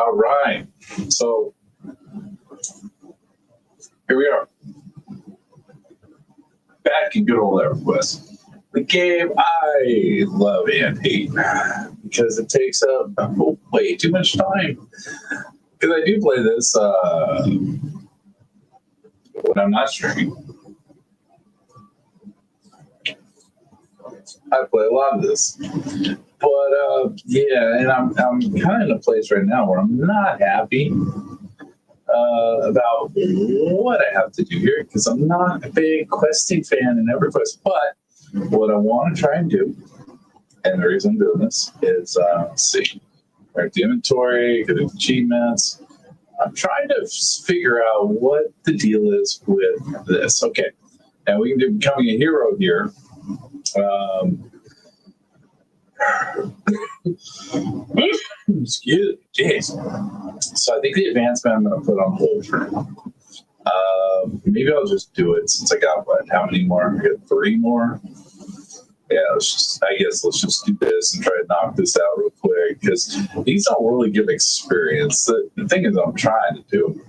All right. So here we are. Back in good old Everquest. The game I love and hate because it takes up way too much time. Because I do play this when I'm not streaming. I play a lot of this. But yeah, and I'm kind of in a place right now where I'm not happy about what I have to do here because I'm not a big questing fan in EverQuest. But what I want to try and do, and the reason I'm doing this is, let's see, right, the inventory, get achievements. I'm trying to figure out what the deal is with this. Okay, and we can do becoming a hero here. Excuse me, jeez. So I think the advancement I'm going to put on hold for now. Maybe I'll just do it since I got how many more? I got 3 more. Yeah, I guess let's just do this and try to knock this out real quick because these don't really give experience. The thing is, I'm trying to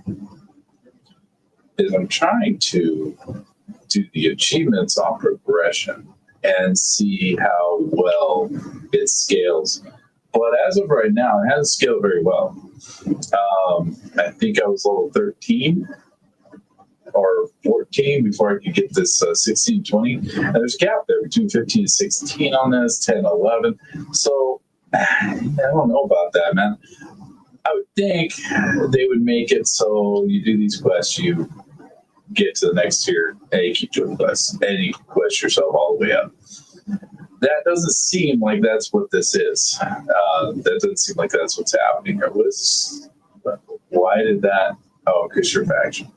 do the achievements on progression and see how well it scales. But as of right now, it hasn't scaled very well. I think I was level 13 or 14 before I could get this 16, 20. And there's a gap there between 15 and 16 on this, 10, 11. So I don't know about that, man. I would think they would make it so you do these quests, you get to the next tier, and you keep doing quests, and you quest yourself all the way up. That doesn't seem like that's what this is. That doesn't seem like that's what's happening here. What is this? Why did that? Oh, because your faction.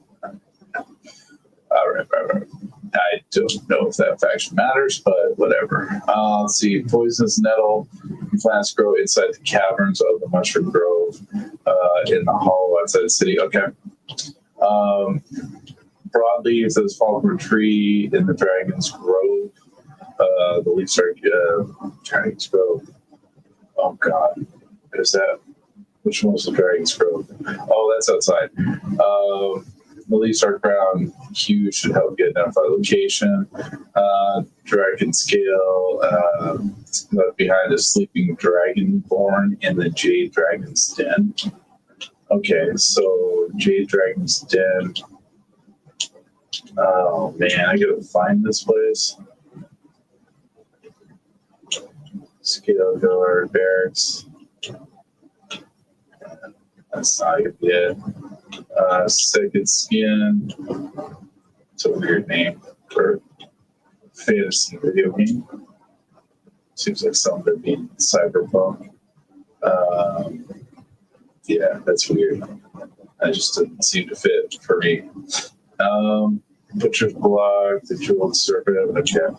All right. I don't know if that faction matters, but whatever. Let's see. Poisonous nettle plants grow inside the caverns of the mushroom grove in the hollow outside the city. Okay. Broadly, it says fall from a tree in the dragon's grove. The leaves are Dragon's Grove. Oh God, is that? Which one was the Dragon's Grove? Oh, that's outside. The leaves are brown. Hue should help you identify location. Dragon scale. Left behind a sleeping dragon born in the Jade Dragon's Den. Okay, so Jade Dragon's Den. Oh man, I gotta find this place. Scale guard barracks. That's not it. Second Skin. It's a weird name for a fantasy video game. Seems like something being cyberpunk. Yeah, that's weird. That just didn't seem to fit for me. Butcher's Block, the Jeweled Serpent. Okay.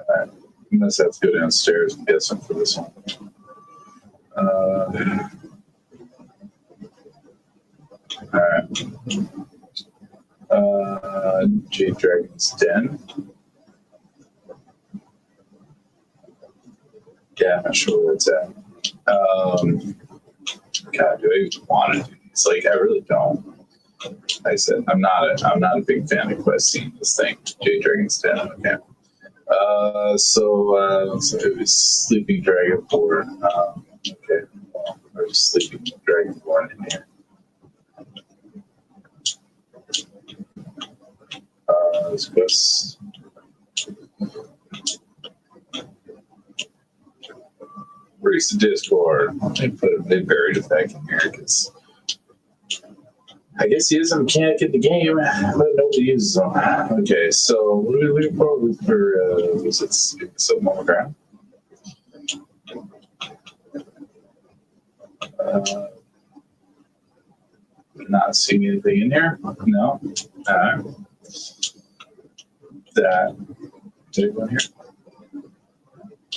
I must have to go downstairs, I'm guessing, for this one. Alright. Jade Dragon's Den. Yeah, I'm not sure where it's at. God, do I even want to do these? Like, I really don't. Like I said, I'm not a big fan of questing this thing. Jade Dragon's Den. Okay. So it was Sleeping Dragonborn. Okay, well, there's Sleeping Dragonborn in here. This quest. Where's the Discord? They buried it back in here because I guess he is a mechanic in the game, but nobody uses them. Okay, so what are we looking for? Was it some on the ground? Not seeing anything in here? No? Alright. That. Did it go in here?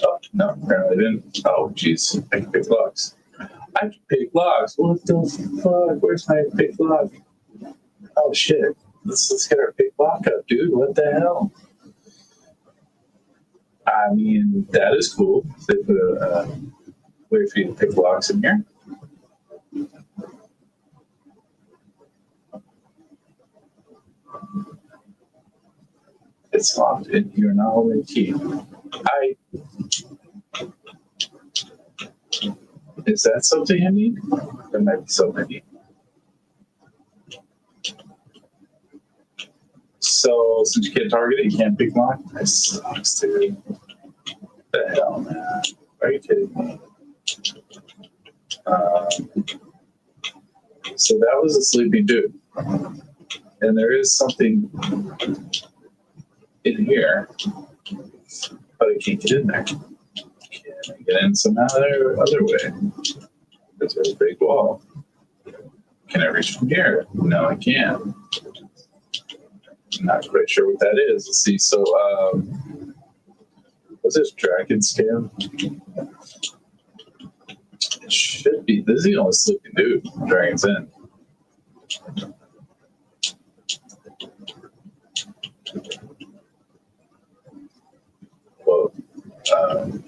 Oh, no, apparently didn't. Oh, jeez. I can pick locks. I can pick locks. What the fuck? Where's my pick lock? Oh, shit. Let's get our pick lock up, dude. What the hell? I mean, that is cool. They put Wait for you to pick locks in here. It's locked and you're not holding the key. Is that something I need? That might be something I need. So since you can't target it, you can't pick lock? That sucks, dude. The hell, man. Are you kidding me? So that was a sleeping dude. And there is something in here, but I can't get in there. Can I get in some other way? There's a big wall. Can I reach from here? No, I can't. I'm not quite sure what that is. Let's see. So, what's this dragon scale? It should be. This is the only sleeping dude. Dragon's in. Well,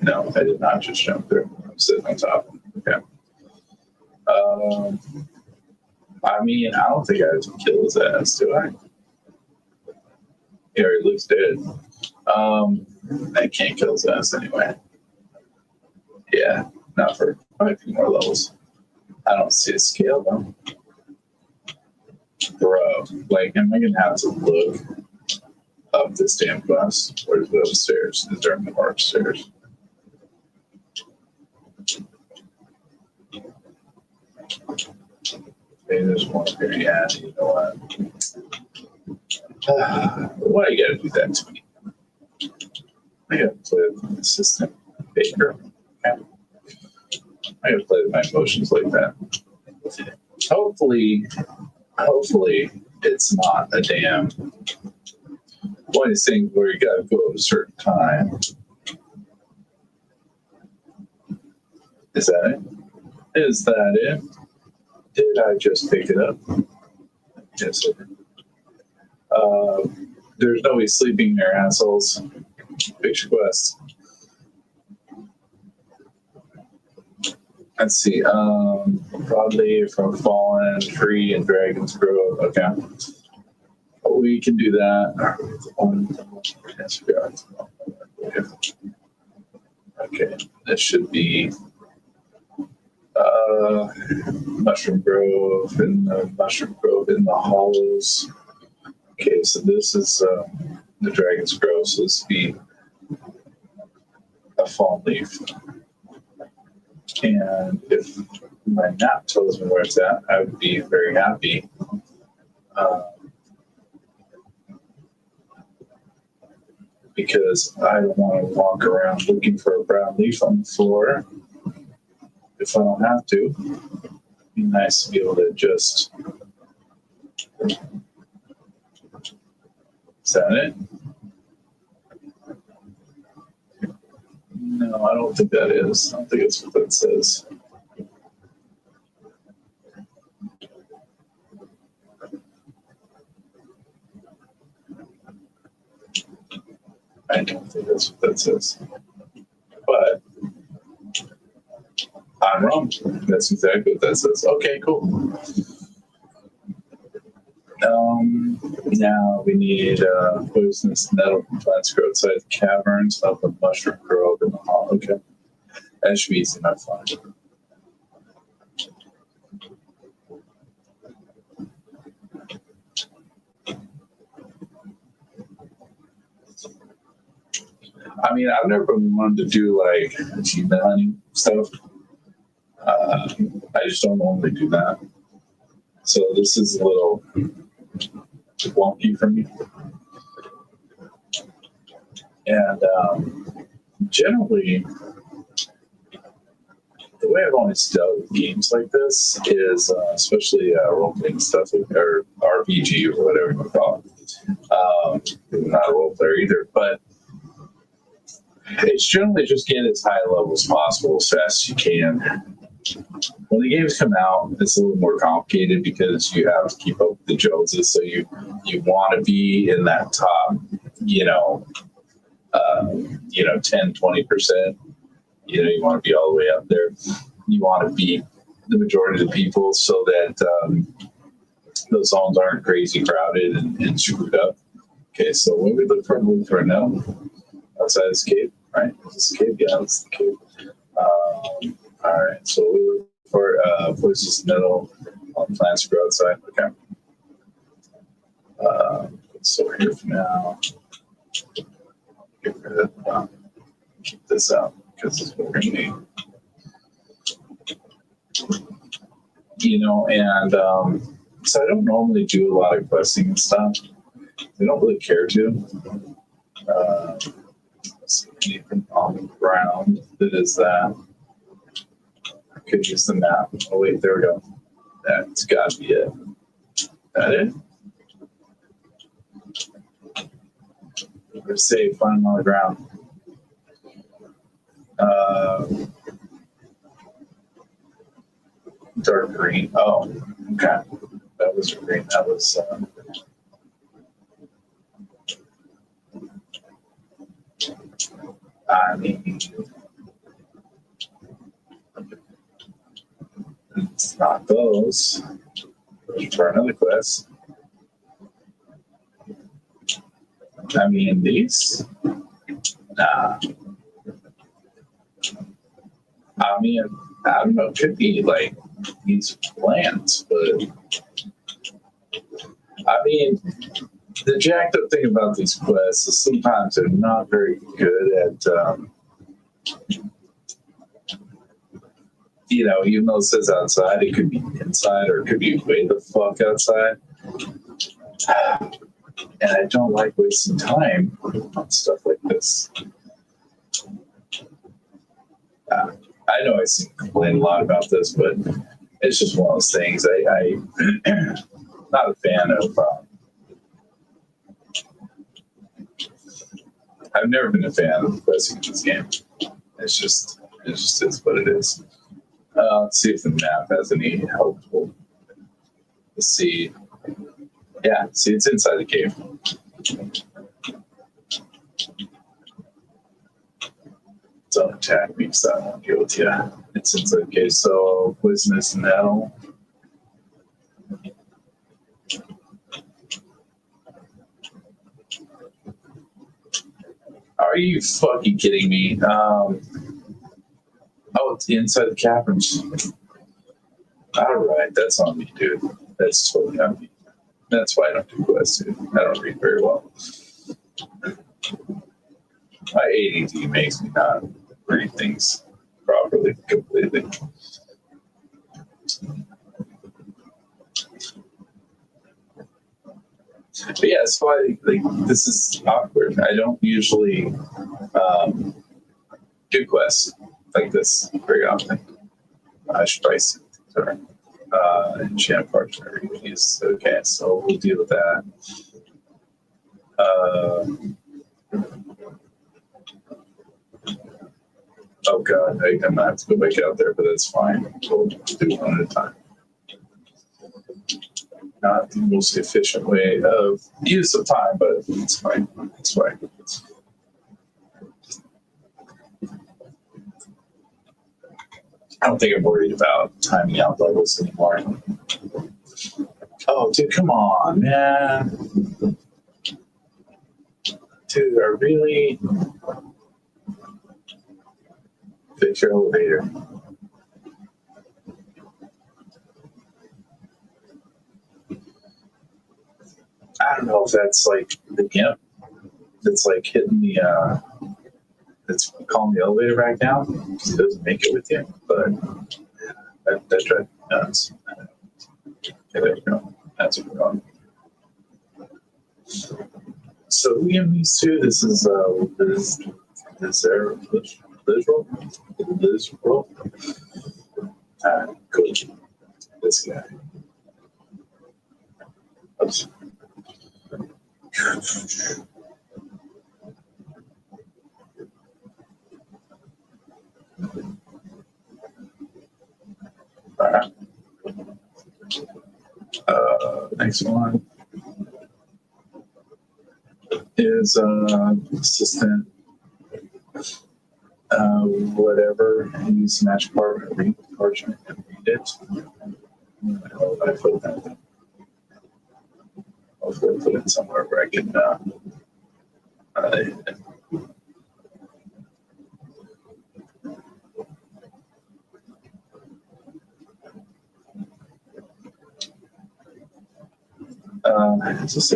no, I did not just jump through. I'm sitting on top. Okay. I mean, I don't think I have to kill his ass, do I? Yeah, he looks dead. I can't kill his ass anyway. Yeah, not for quite a few more levels. I don't see a scale though. Bro, like, am I gonna have to look up this damn quest? Or is it upstairs? Is there more upstairs? Maybe there's one here. Yeah, you know what? Why you gotta do that to me? I gotta play with my assistant Baker. Okay. I gotta play with my emotions like that. Hopefully it's not a damn one of these things where you gotta go at a certain time. Is that it? Is that it? Did I just pick it up? Yes, I did. There's nobody sleeping there, assholes. Big quest. Let's see. Broadleaf from Fallen, Tree, and Dragon's Grove. Okay. We can do that. Yes, we are. Okay. This should be Mushroom Grove and Mushroom Grove in the Hollows. Okay, so this is the Dragon's Grove, so this would be a Fallen Leaf. And if my map tells me where it's at, I would be very happy. Because I don't want to walk around looking for a brown leaf on the floor if I don't have to. It'd be nice to be able to just... Is that it? No, I don't think that is. I don't think it's what that says. I don't think that's what that says. But I'm wrong. That's exactly what that says. Okay, cool. Now we need poisonous nettle plants grow outside the caverns of the mushroom grove in the hall. Okay. That should be easy enough to find. I mean, I've never been one to do like achievement hunting stuff. I just don't normally do that. So this is a little wonky for me. And generally, the way I've always dealt with games like this is, especially role-playing stuff, or RPG or whatever you want to call it. I'm not a role player either, but it's generally just get as high a level as possible as fast as you can. When the games come out, it's a little more complicated because you have to keep up with the Joneses. So you want to be in that top, 10, 20%. You want to be all the way up there. You want to beat the majority of the people so that those zones aren't crazy crowded and screwed up. Okay, so when we look for now, outside this cave, right? Is this cave? Yeah, it's the cave. All right, so we look for places in the middle on plants to grow outside. Okay. So we're here for now. Get rid of keep this out because this is what we're going to need. And so I don't normally do a lot of questing and stuff. I don't really care to. See anything on the ground that is that. I could use the map. Oh wait, there we go. That's got to be it. That it? We're safe. Find on the ground. Dark green. Oh, okay. That was green. That was. I mean, it's not those. For another quest. I mean, these. Nah. I mean, I don't know. It could be like these plants, but I mean, the jacked up thing about these quests is sometimes they're not very good at, even though it says outside, it could be inside or it could be way the fuck outside. And I don't like wasting time on stuff like this. I know I complain a lot about this, but it's just one of those things. I'm not a fan of. I've never been a fan of questing in this game. It just is what it is. Let's see if the map has any helpful. Let's see. Yeah, see, it's inside the cave. Don't attack me because I won't deal with you. It's inside the cave. So, poisonous nettle. Are you fucking kidding me? Oh, it's inside the caverns. All right, that's on me, dude. That's totally on me. That's why I don't do quests, dude. I don't read very well. My ADD makes me not read things properly, completely. But yeah, so this is awkward. I don't usually do quests like this very often. I should probably see sorry. Enchant parchment reviews. Okay, so we'll deal with that. Oh god, I'm gonna have to go back out there, but that's fine. We'll do one at a time. Not the most efficient way of use of time, but it's fine. It's fine. I don't think I'm worried about timing out levels anymore. Oh, dude, come on, man. Dude, I really fix your elevator. I don't know if that's like the gimp that's like hitting the that's calling the elevator back down because he doesn't make it with you. But that drives me nuts. Okay, there you go. That's what we're on. So we have these two. This is Liz roll. Cool. This guy. Oops. All right. Next one is assistant. Whatever. Use magic part, read the parchment and read it. I put that. Hopefully, put it somewhere where I can. Is this a,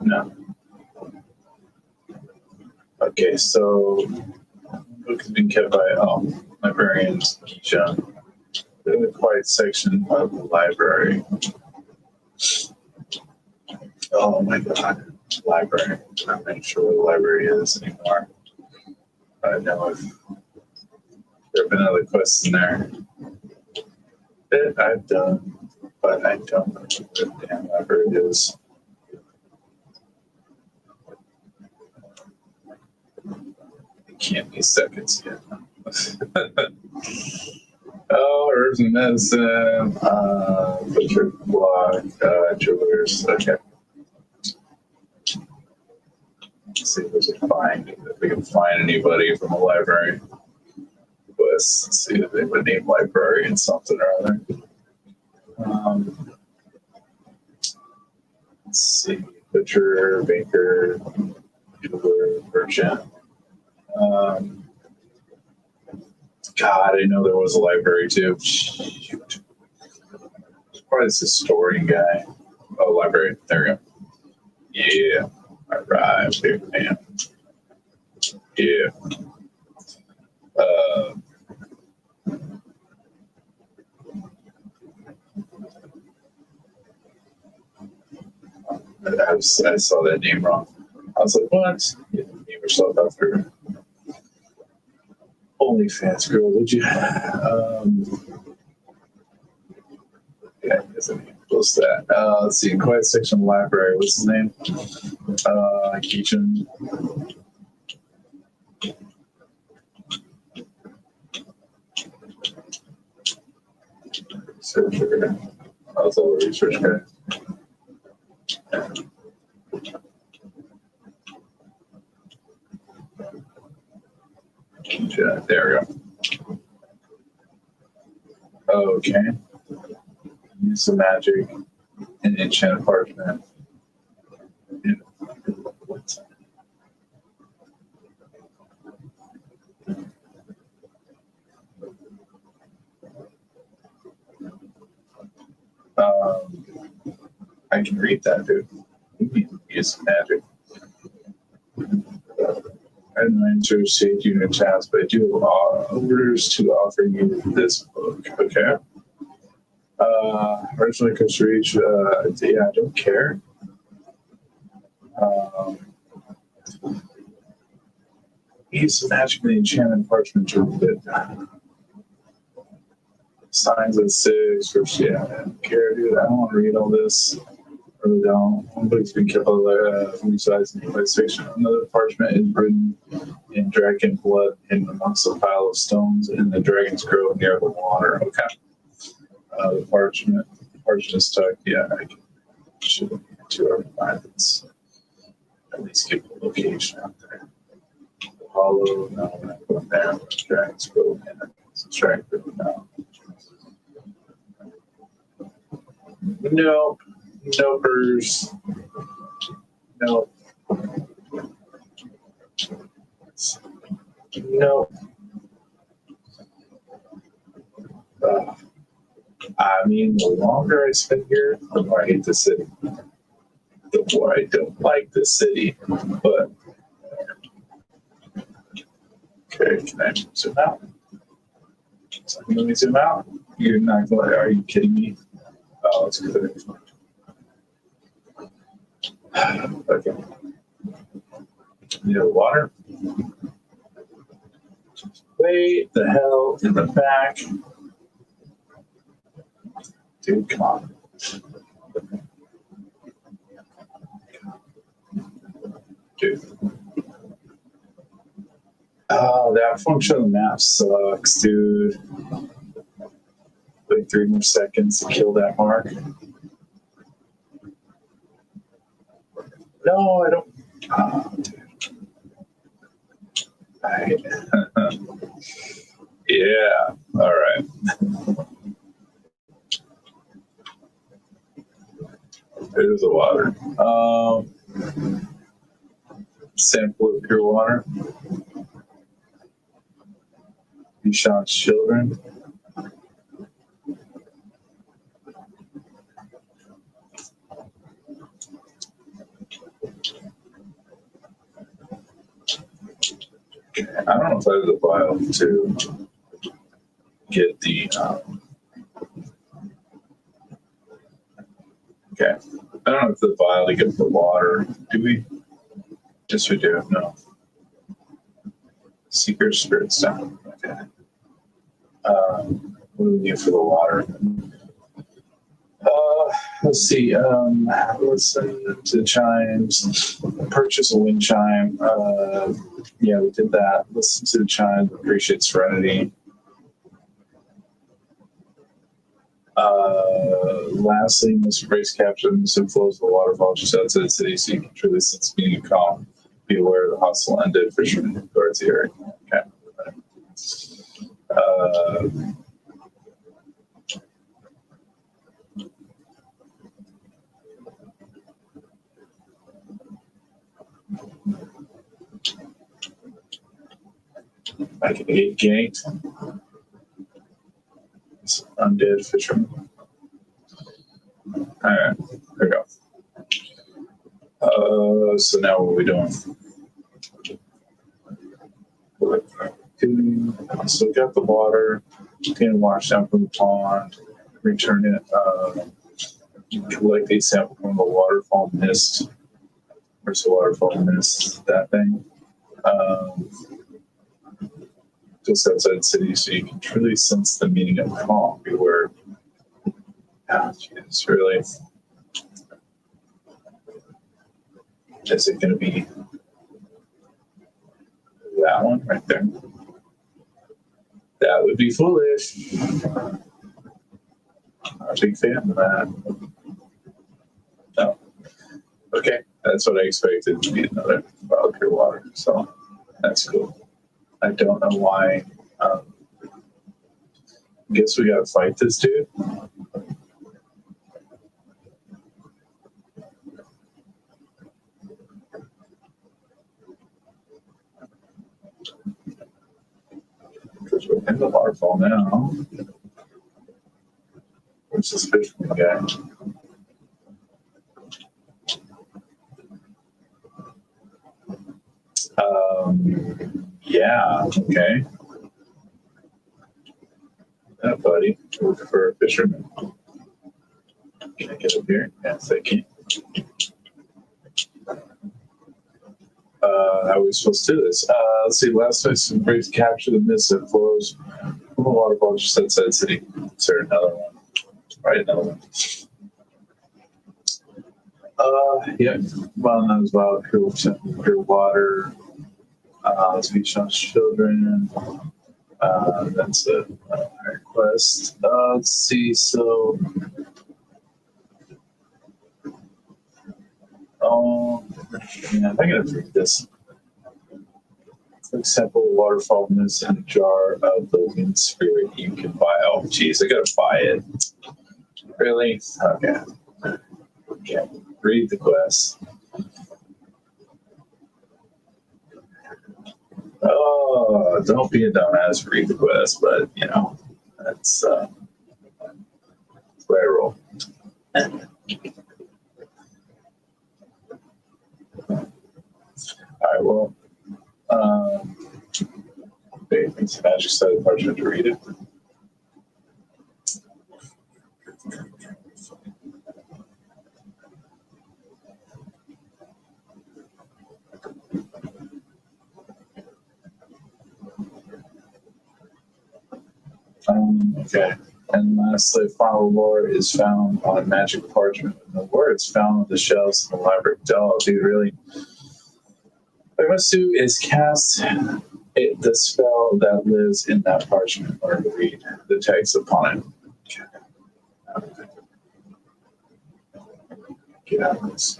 no. Okay, so book has been kept by librarians Keisha in the quiet section of the library. Oh my god, library. I'm not sure where the library is anymore. I don't know if there have been other quests in there that I've done, but I don't know what the damn library is. It can't be seconds yet. Oh, herbs and medicine, butcher block, jewelers. Okay. Let's see if there's a find. If we can find anybody from the library. Let's see if they would name librarian something or other. Let's see. Butcher, baker, jeweler, merchant. God, I know there was a library too. Shoot. Probably this historian guy. Oh, library. There we go. Yeah. All right, big man. Yeah. I saw that name wrong. I was like, what? You didn't name yourself after OnlyFans girl, would you? Yeah, I guess I need to post that. Let's see, quiet section library. What's his name? Keachin. Researcher. I was all the research guy. Yeah, there we go. Okay. Use some magic and enchant parchment. I can read that, dude. Use some magic. I don't associate you in chats, but I do have orders to offer you this book. Okay. Originally Costa Rica, yeah, I don't care. Use magically enchanted parchment to read it. Signs of 6, or yeah, I don't care, dude. I don't want to read all this. I really don't. One book's been kept resized in the section. Another parchment is written in dragon blood hidden amongst a pile of stones in the dragon's grove near the water. Okay. The parchment is stuck. Yeah, I should to our finds. At least give the location out there. Hollow, no, we're not going there. Dragon's grove, and subtract it now. Nope. Nopers. Nope. Nope. I mean, the longer I spend here, the more I hate the city. The more I don't like the city. But okay, can I zoom out? So let me zoom out. You're not going. Are you kidding me? Oh, it's good. Okay. Need water. Way the hell in the back. Dude, come on. Dude. Oh, that function on the map sucks, dude. Like 3 more seconds to kill that mark. No, I don't. Oh, dude. right. Yeah. All right. There's the water. Sample of pure water. Bishop's children. I don't know if I have the vial to get the. Okay. I don't know if the vial to get the water. Do we? Yes, we do. No. Secret spirit stone. Okay. What do we need for the water? Let's see. Listen to chimes. Purchase a wind chime. Yeah, we did that. Listen to the chime. Appreciate serenity. Lastly, Mr. Grace captured the flows of the waterfall just outside the city, so you can truly sense meaning of calm. Be aware of the hostile undead fishermen who guards the area. Okay. I can get ganked. It's undead fisherman. Alright, there we go. So now what are we doing? So we got the water, getting washed down from the pond, return it, collect a sample from the waterfall mist. Where's the waterfall mist? That thing. Just outside the city, so you can truly sense the meaning of calm. Beware. Ah, jeez, really? Is it going to be that one right there? That would be foolish. I'm a big fan of that. No. Okay, that's what I expected to be another wild pure water, so that's cool. I don't know why. Guess we gotta fight this dude. Because we're in the waterfall now. Where's this fisherman guy? Yeah, okay. Yeah, buddy. Looking for a fisherman. Can I get up here? Yes, I can. How are we supposed to do this? Let's see. Last night, some breaks capture the mist that flows from the waterfall just outside the city. Is there another one? Right, another one. Yeah. Well, that was wild, pure water. Speech on children. That's a request. Let's see. So, yeah, I'm gonna read this. For example, waterfall mist in a jar of the wind spirit you can buy. Oh, geez, I gotta buy it. Really? Okay. Okay. Read the quest. Oh, don't be a dumbass. Read the quest, but you know that's where I roll. All right. Well, it's a magic side of parchment to read it. Okay. And lastly, final lore is found on magic parchment. And the words found on the shelves in the library. Oh, dude, really? What I must do is cast the spell that lives in that parchment or read the text upon it. Okay. Get out of this.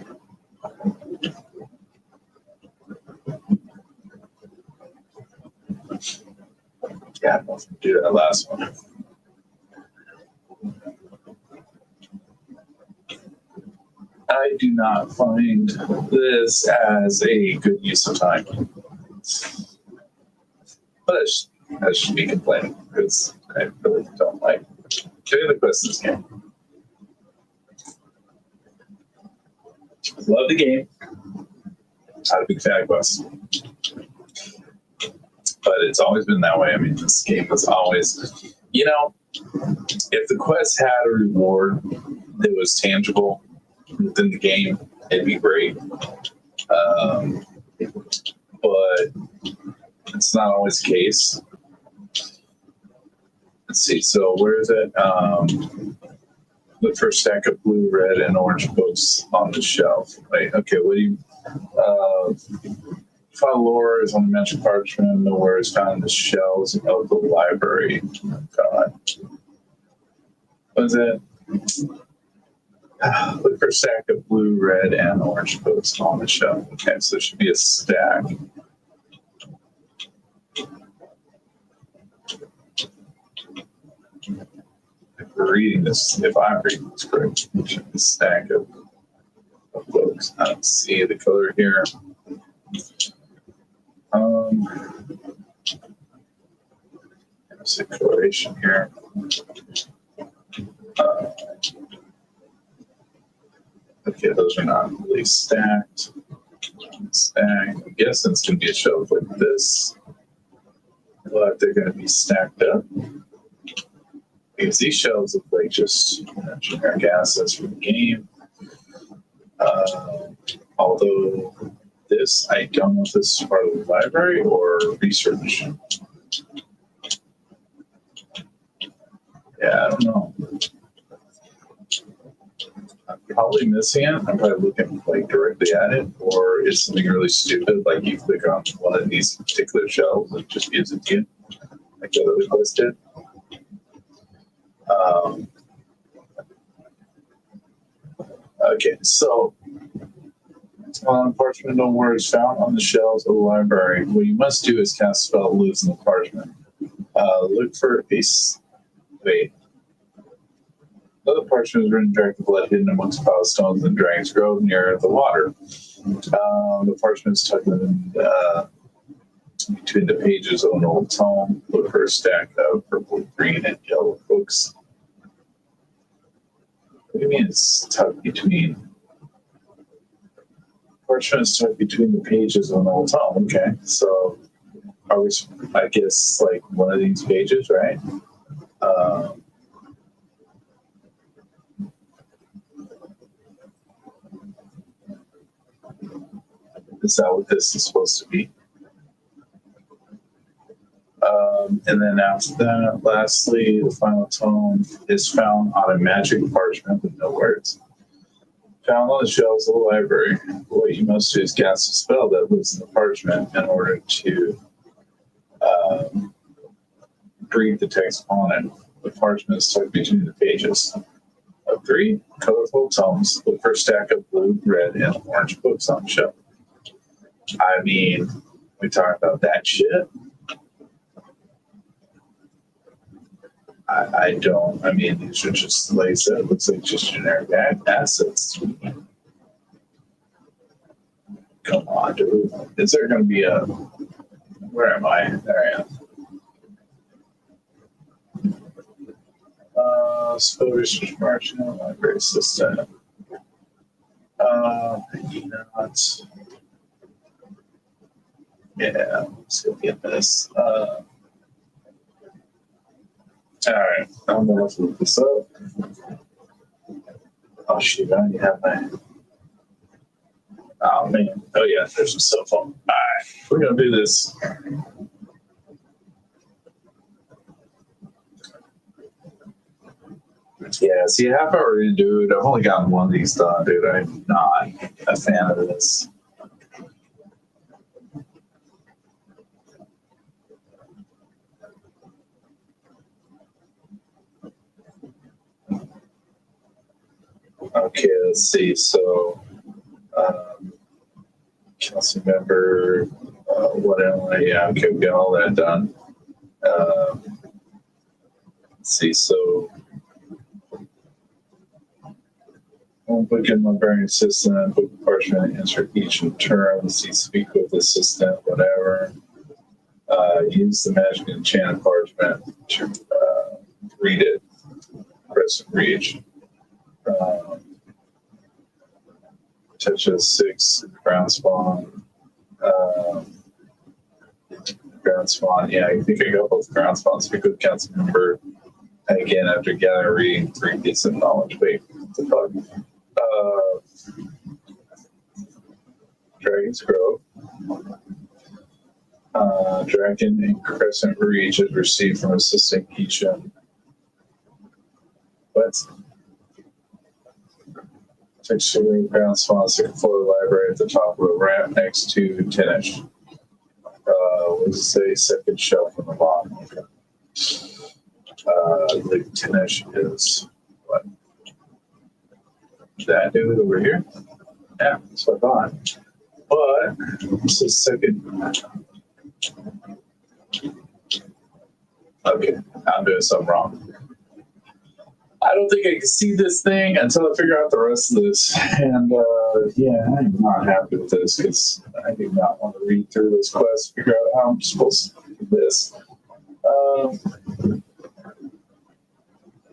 Yeah, I don't know if we do that last one. I do not find this as a good use of time. But I should be complaining because I really don't like doing the quest in this game. Love the game. Not a big fan of quests. But it's always been that way. I mean, this game was always, if the quest had a reward that was tangible within the game, it'd be great. But it's not always the case. Let's see. So where is it? Look for a stack of blue, red, and orange books on the shelf. Wait, okay. What do you? File lore is on the magic parchment. Nowhere is found in the shelves of the library. Oh, God. What is it? Look for a stack of blue, red, and orange books on the shelf. Okay, so there should be a stack. If we're reading this, if I'm reading this correctly, there should be a stack of books. I don't see the color here. There's a coloration here. Okay, those are not really stacked. I'm guessing it's going to be a shelf like this, but they're going to be stacked up. Because these shelves look like just generic assets from the game. Although this, I don't know if this is part of the library or research. Yeah, I don't know. I'm probably missing it. I'm probably looking like directly at it, or it's something really stupid, like you click on one of these particular shelves and it just gives it to you, like the other quest did. Okay, so on parchment, no words found on the shelves of the library. What you must do is cast a spell that lives in the parchment. Look for a wait. Another parchment is written directly blood hidden amongst pile stones and Dragon's Grove near the water. The parchment is tucked in between the pages of an old tome. Look for a stack of purple, green, and yellow books. What do you mean it's tucked between? Parchment is tucked between the pages of an old tome. Okay, so are we? I guess like one of these pages, right? Is that what this is supposed to be? And then after that, lastly, the final tome is found on a magic parchment with no words. Found on the shelves of the library. What you must do is cast a spell that lives in the parchment in order to read the text on it. The parchment is tucked between the pages of 3 colorful tomes. Look for a stack of blue, red, and orange books on the shelf. I mean, we talk about that shit. I don't. I mean, these are just, like I said, it looks like just generic assets. Come on, dude. Is there going to be a. Where am I? There I am. Spell research marginal, library assistant. Not. Yeah, let's go get this. All right, I'm gonna have to look this up. Oh shoot, I don't have my. Oh man, oh yeah, there's a cell phone. All right, we're gonna do this. Yeah, see, half hour into it, I've only gotten one of these done, dude. I'm not a fan of this. Okay, let's see. So, council member, what am I? Yeah, okay, we got all that done. Let's see, so I'll book in librarian assistant, book a parchment, insert each in turn. Let's see, speak with assistant, whatever. Use the magic enchanted parchment to read it. Press and reach. Touch a 6 ground spawn. Ground spawn. Yeah, I think I got both ground spawns. Speak with council member. Again, after gathering reading 3 pieces of knowledge. Wait, what the fuck? Dragon's Grove. Dragon and Crescent Reach is received from assisting Keisha. What? Takes away ground spawn, second floor library at the top of a ramp next to Tenish. What does it say? Second shelf on the bottom. Okay. I believe Tenish is what? That dude over here? Yeah, that's what I thought. But this is second. Okay, I'm doing something wrong. I don't think I can see this thing until I figure out the rest of this. And yeah, I'm not happy with this because I do not want to read through this quest, figure out how I'm supposed to do this.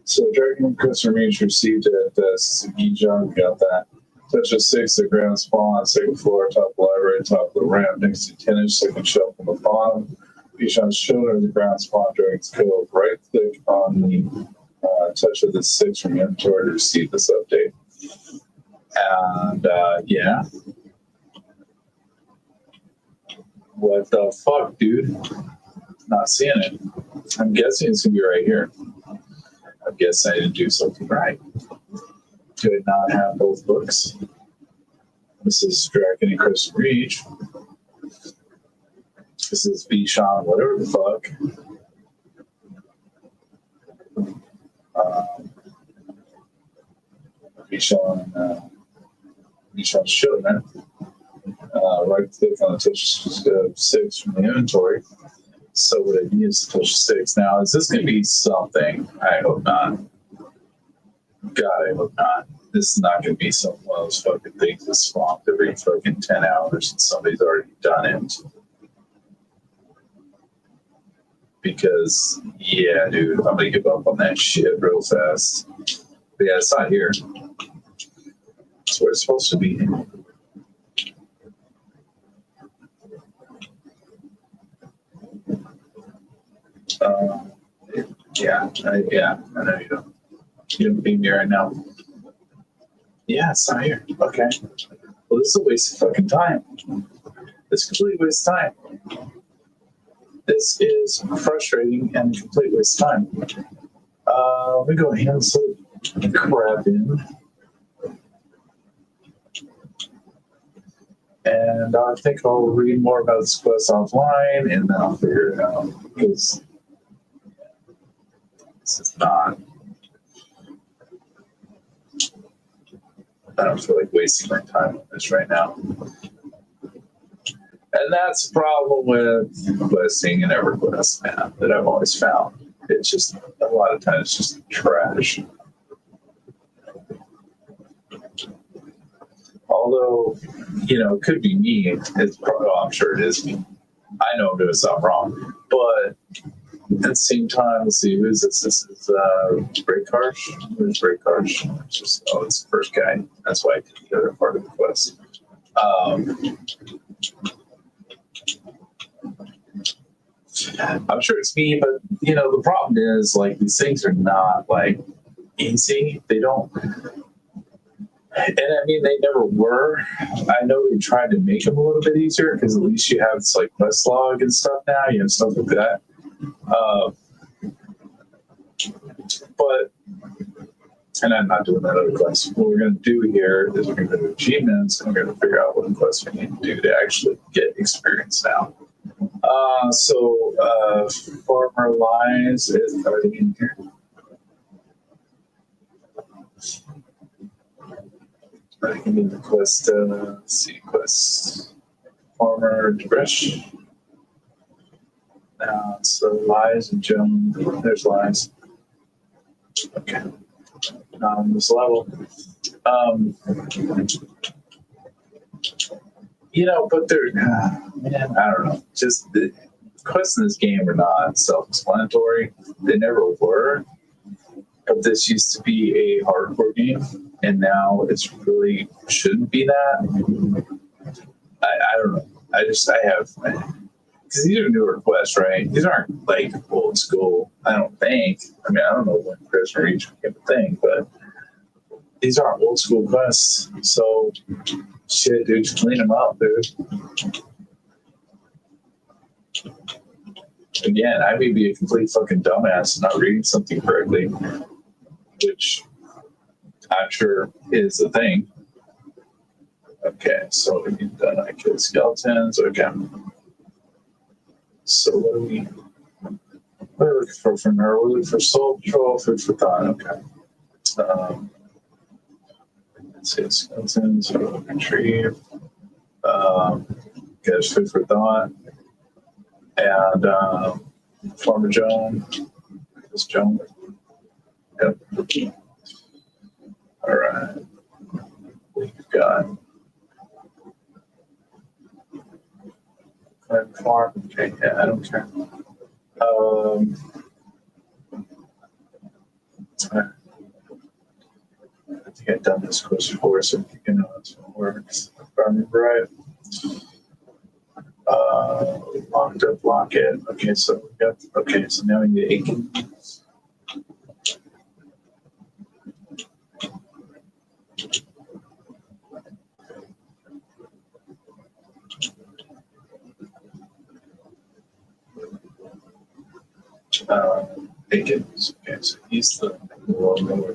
So Dragon Customer Range received at Sugijan, we got that. Touch a 6 at ground spawn, second floor, top of the library, top of the ramp, next to Tennis, second shelf on the bottom. Bichon's shoulder of the ground spawn, Dragon's Cove. Right click on the touch of the 6 from inventory to receive this update. And yeah. What the fuck, dude? Not seeing it. I'm guessing it's gonna be right here. I guess I didn't do something right. Do I not have both books? This is Dragon and Crescent Reach. This is Bichon, whatever the fuck. Bichon's showman. Right click on the touch 6 from the inventory. So what I need is touch 6. Now, is this going to be something? I hope not. God, I hope not. This is not going to be some one of those fucking things that's swamped every fucking 10 hours and somebody's already done it. Because, yeah, dude, I'm going to give up on that shit real fast. But yeah, it's not here. It's where it's supposed to be. Yeah, I know you don't. You don't beat me right now. Yeah, it's not here. Okay. Well, this is a waste of fucking time. It's a complete waste of time. This is frustrating and a complete waste of time. Let me go hand some crap in. And I think I'll read more about this quest offline and then I'll figure it out. Because this is not. I don't feel like wasting my time on this right now. And that's the problem with questing and EverQuest, man, that I've always found. It's just, a lot of times, it's just trash. Although, you know, it could be me. It's probably, well, I'm sure it is me. I know I'm doing something wrong. But at the same time, let's see, who is this? This is Breakharsh. Where's Breakharsh? It's just, oh, it's the first guy. That's why I did the other part of the quest. I'm sure it's me, but, you know, the problem is, like, these things are not, like, easy. They don't... And I mean, they never were. I know they tried to make them a little bit easier because at least you have this like quest log and stuff now. You have stuff like that. But, and I'm not doing that other quest. What we're going to do here is we're going to go to achievements and we're going to figure out what quest we need to do to actually get experience now. Farmer Lies is already in here. I can do the quest, quest Farmer Dresh. So Lies and Joan. There's Lies. Okay. Not on this level. But they're, man, I don't know. Just the quests in this game are not self-explanatory. They never were. But this used to be a hardcore game, and now it's really shouldn't be that. I don't know. I have, because these are newer quests, right? These aren't like old school, I don't think. I mean, I don't know when Prisoner Reach became a thing, but these aren't old school quests. So, shit, dude, just clean them up, dude. Again, I may be a complete fucking dumbass and not reading something correctly, which I'm sure is a thing. Okay, so we've done I kill skeletons. Okay. So what are we looking for from her? We're looking for soul patrol, food for thought. Okay. Let's see, skeletons, retrieve. Get food for thought. And Farmer Joan. This Joan. Yep. All right. We've got farm. Okay, yeah, I don't care. I think I've done this quest before, so you know it's what works. If I remember right. Locked up, lock it. Okay, so we got. Okay, so now we need 8 keys. Bacons. Okay, so he's the lower.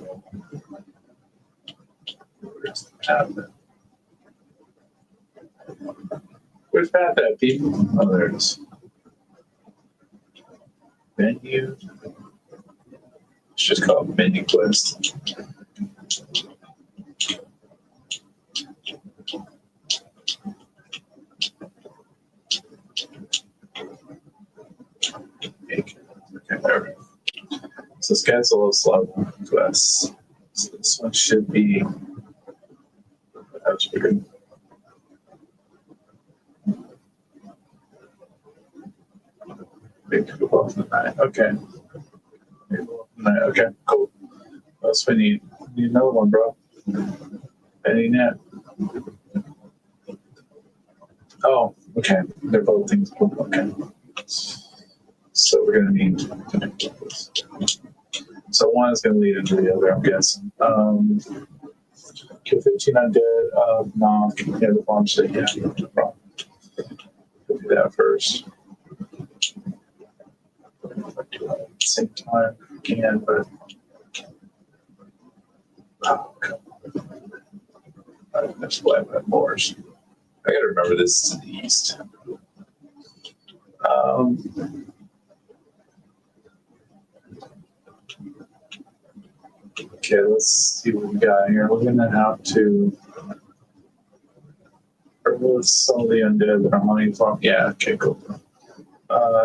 Where's the path? Where's path at, people? Oh, there it is. Menu. It's just called menu quest. Okay, there we go. So this guy's a little slow quest. So this one should be. That was pretty good. Okay. Okay, cool. What else we need? We need another one, bro. Any net. Oh, okay. They're both things. Okay. So we're going to need to make this. So one is going to lead into the other, I'm guessing. Kill 15 undead. Knock. Yeah, the bomb shit. Yeah, no problem. We'll do that first. Do it at the same time if we can, but. Oh, come on. That's why I have more. I got to remember this is to the east. Okay, let's see what we got here. We're going to have to remove some of the undead that are hunting farm. Yeah, okay, cool.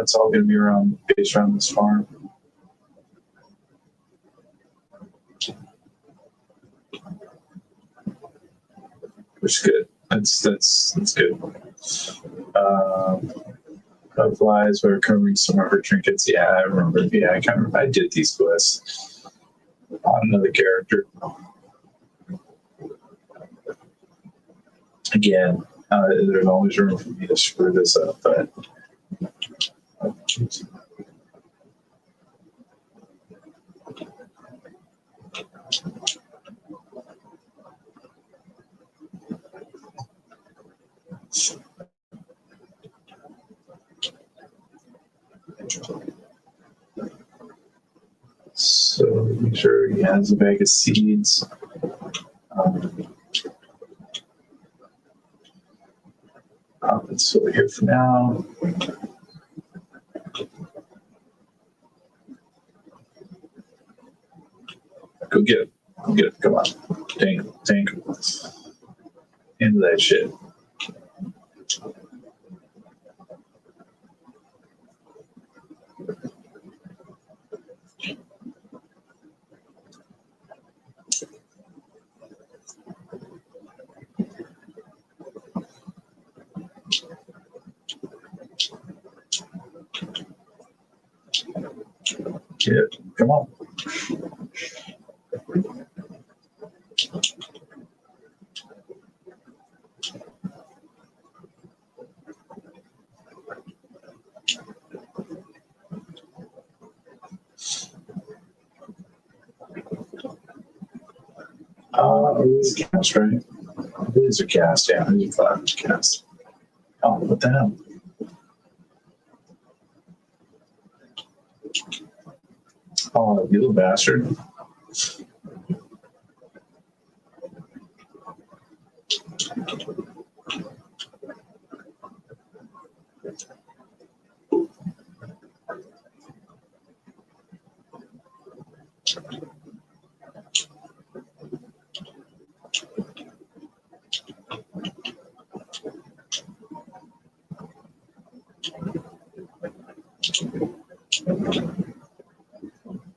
It's all going to be based around this farm. Which is good. That's good. Butterflies, we're covering some of her trinkets. Yeah, I remember. Yeah, I did these quests on another character. Again, there's always room for me to screw this up, but. So make sure he has a bag of seeds. It's over here for now. Go get it. Go get it. Come on. Tank. Into that shit. Yeah, come on. These are cast, right? These are cast, yeah. These are 5 cast. Oh, what the hell? Oh, you little bastard.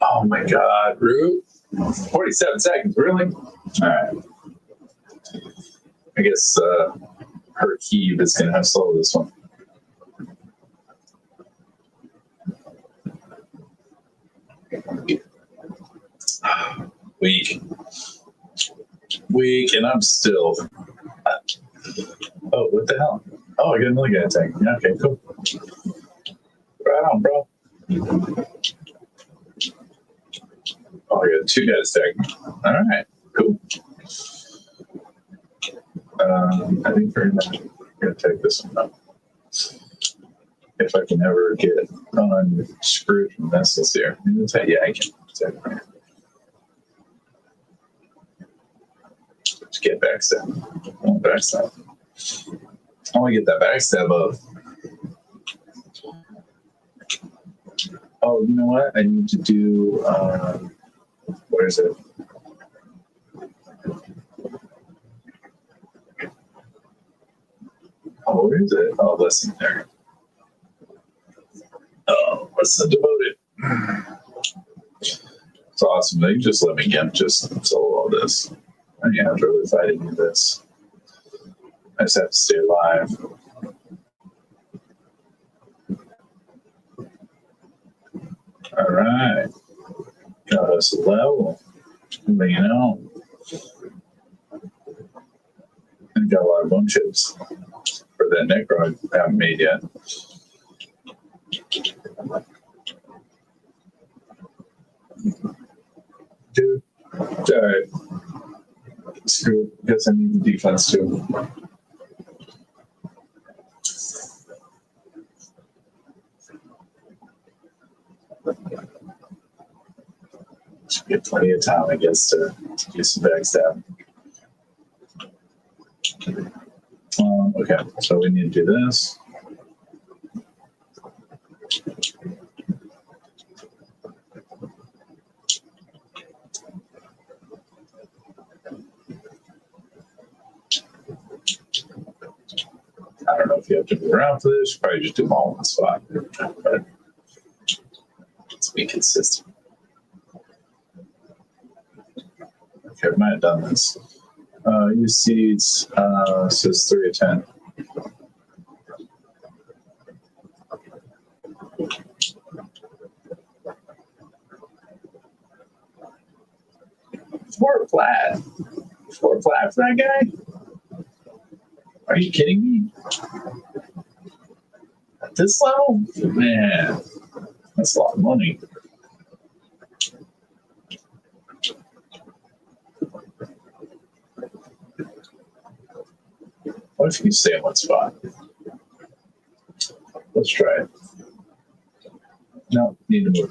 Oh my God, Root. 47 seconds, really? All right. I guess her heave is going to have slow this one. Weak, and I'm still. Oh, what the hell? Oh, I got another guy attack. Yeah, okay, cool. Right on, bro. Oh, I got 2 guys attacking me. All right, cool. I think we're gonna take this one up. If I can ever get unscrewed from this, let's see here. Yeah, I can. Just get backstab. Backstab. I want to get that backstab up. Oh, you know what? I need to do. Where is it? Oh, where is it? Oh, listen there. Oh, listen devoted. It's awesome. They just let me get just solo all this. I don't have to really fight any of this. I just have to stay alive. All right. Got us a level. But you know, I got a lot of bone chips for that necro I haven't made yet. Dude, all right. Screw it. Guess I need the defense too. Should get plenty of time, I guess, to do some backstab. Okay, so we need to do this. I don't know if you have to move around for this. You probably just do them all in one spot. But let's be consistent. Okay, I might have done this. Use seeds, says 3 of 10. Four flat for that guy? Are you kidding me? At this level? Man, that's a lot of money. What if you stay in one spot? Let's try it. No, need to move.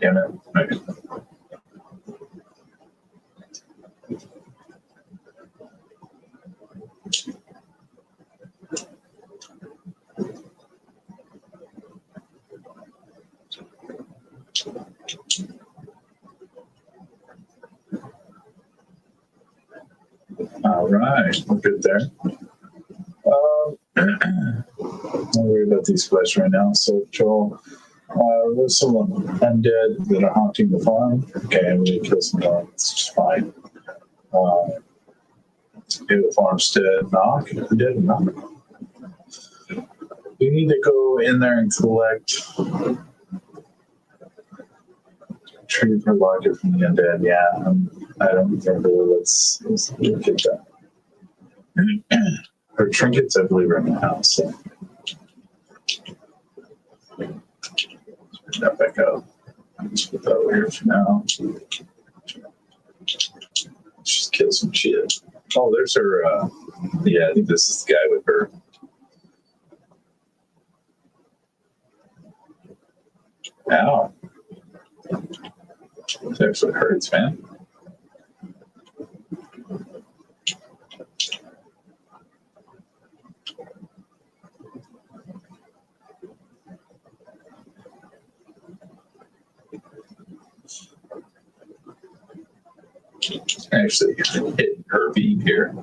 Damn it. Okay. All right, we're good there. Don't worry about these quests right now. So, Joel, there's some undead that are haunting the farm. Okay, I'm going to kill some more. It's just fine. The farmstead knock. Who did knock? we need to go in there and collect tree for logic from the undead. Yeah, I don't remember. Let's look at that. Her trinkets, I believe, are in the house. So. Bring that back up. Let's put that over here for now. Just kill some shit. Oh, there's her. Yeah, I think this is the guy with her. Ow. This actually hurts, man. Actually hitting her beam here.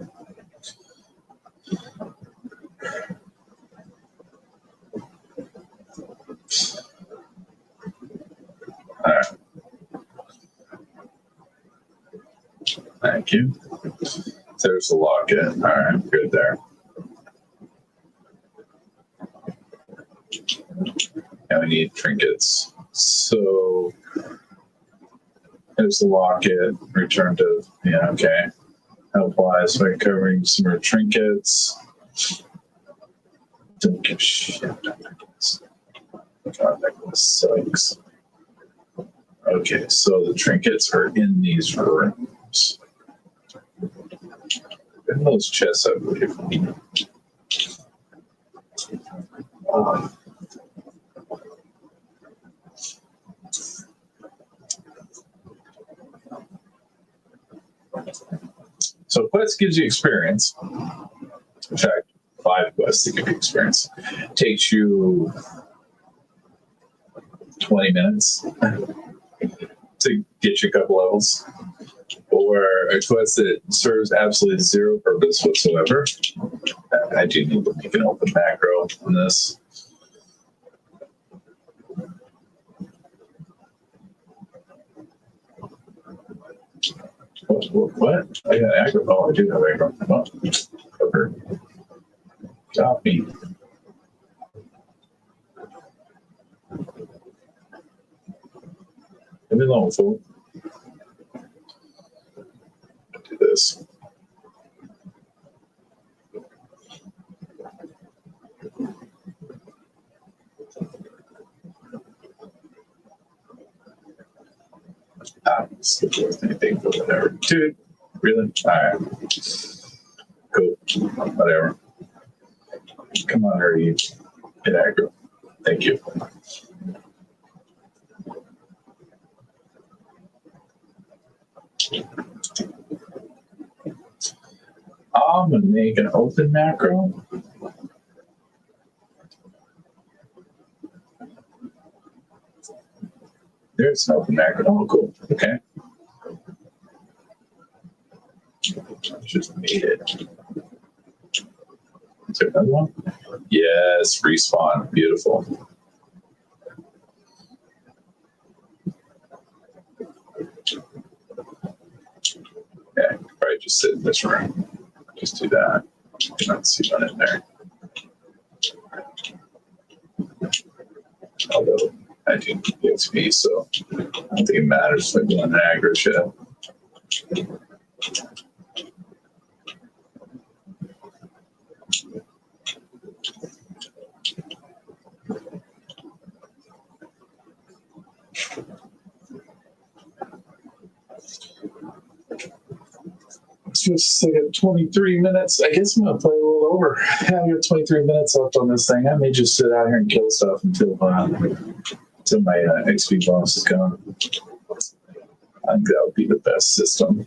All right. Thank you. There's the locket. All right, good there. And we need trinkets. So there's the locket. Return to, yeah, okay. Help wise by covering some more trinkets. Don't give a shit. God, that sucks. Okay, so the trinkets are in these rooms. In those chests, I believe. So quest gives you experience. In fact, 5 quests that give you experience. Takes you 20 minutes to get you a couple levels. Or a quest that serves absolutely zero purpose whatsoever. I do need to make an open macro on this. What? I got aggro. Oh, I do have aggro. Oh, cover. Copy. Leave me alone, fool. Do this. It's worth anything for whatever. Dude, really? Alright. Cool. Whatever. Come on, hurry. Get aggro. Thank you. I'm going to make an open macro. There's an open macro. Oh, cool. Okay. Just made it. Is there another one? Yes, respawn. Beautiful. Yeah, probably just sit in this room. Just do that. Not see one in there. Although I do need XP, so I don't think it matters if I'm doing an aggro shit. Just like at 23 minutes. I guess I'm gonna play a little over. I got 23 minutes left on this thing. I may just sit out here and kill stuff until my XP bonus is gone. I think that would be the best system.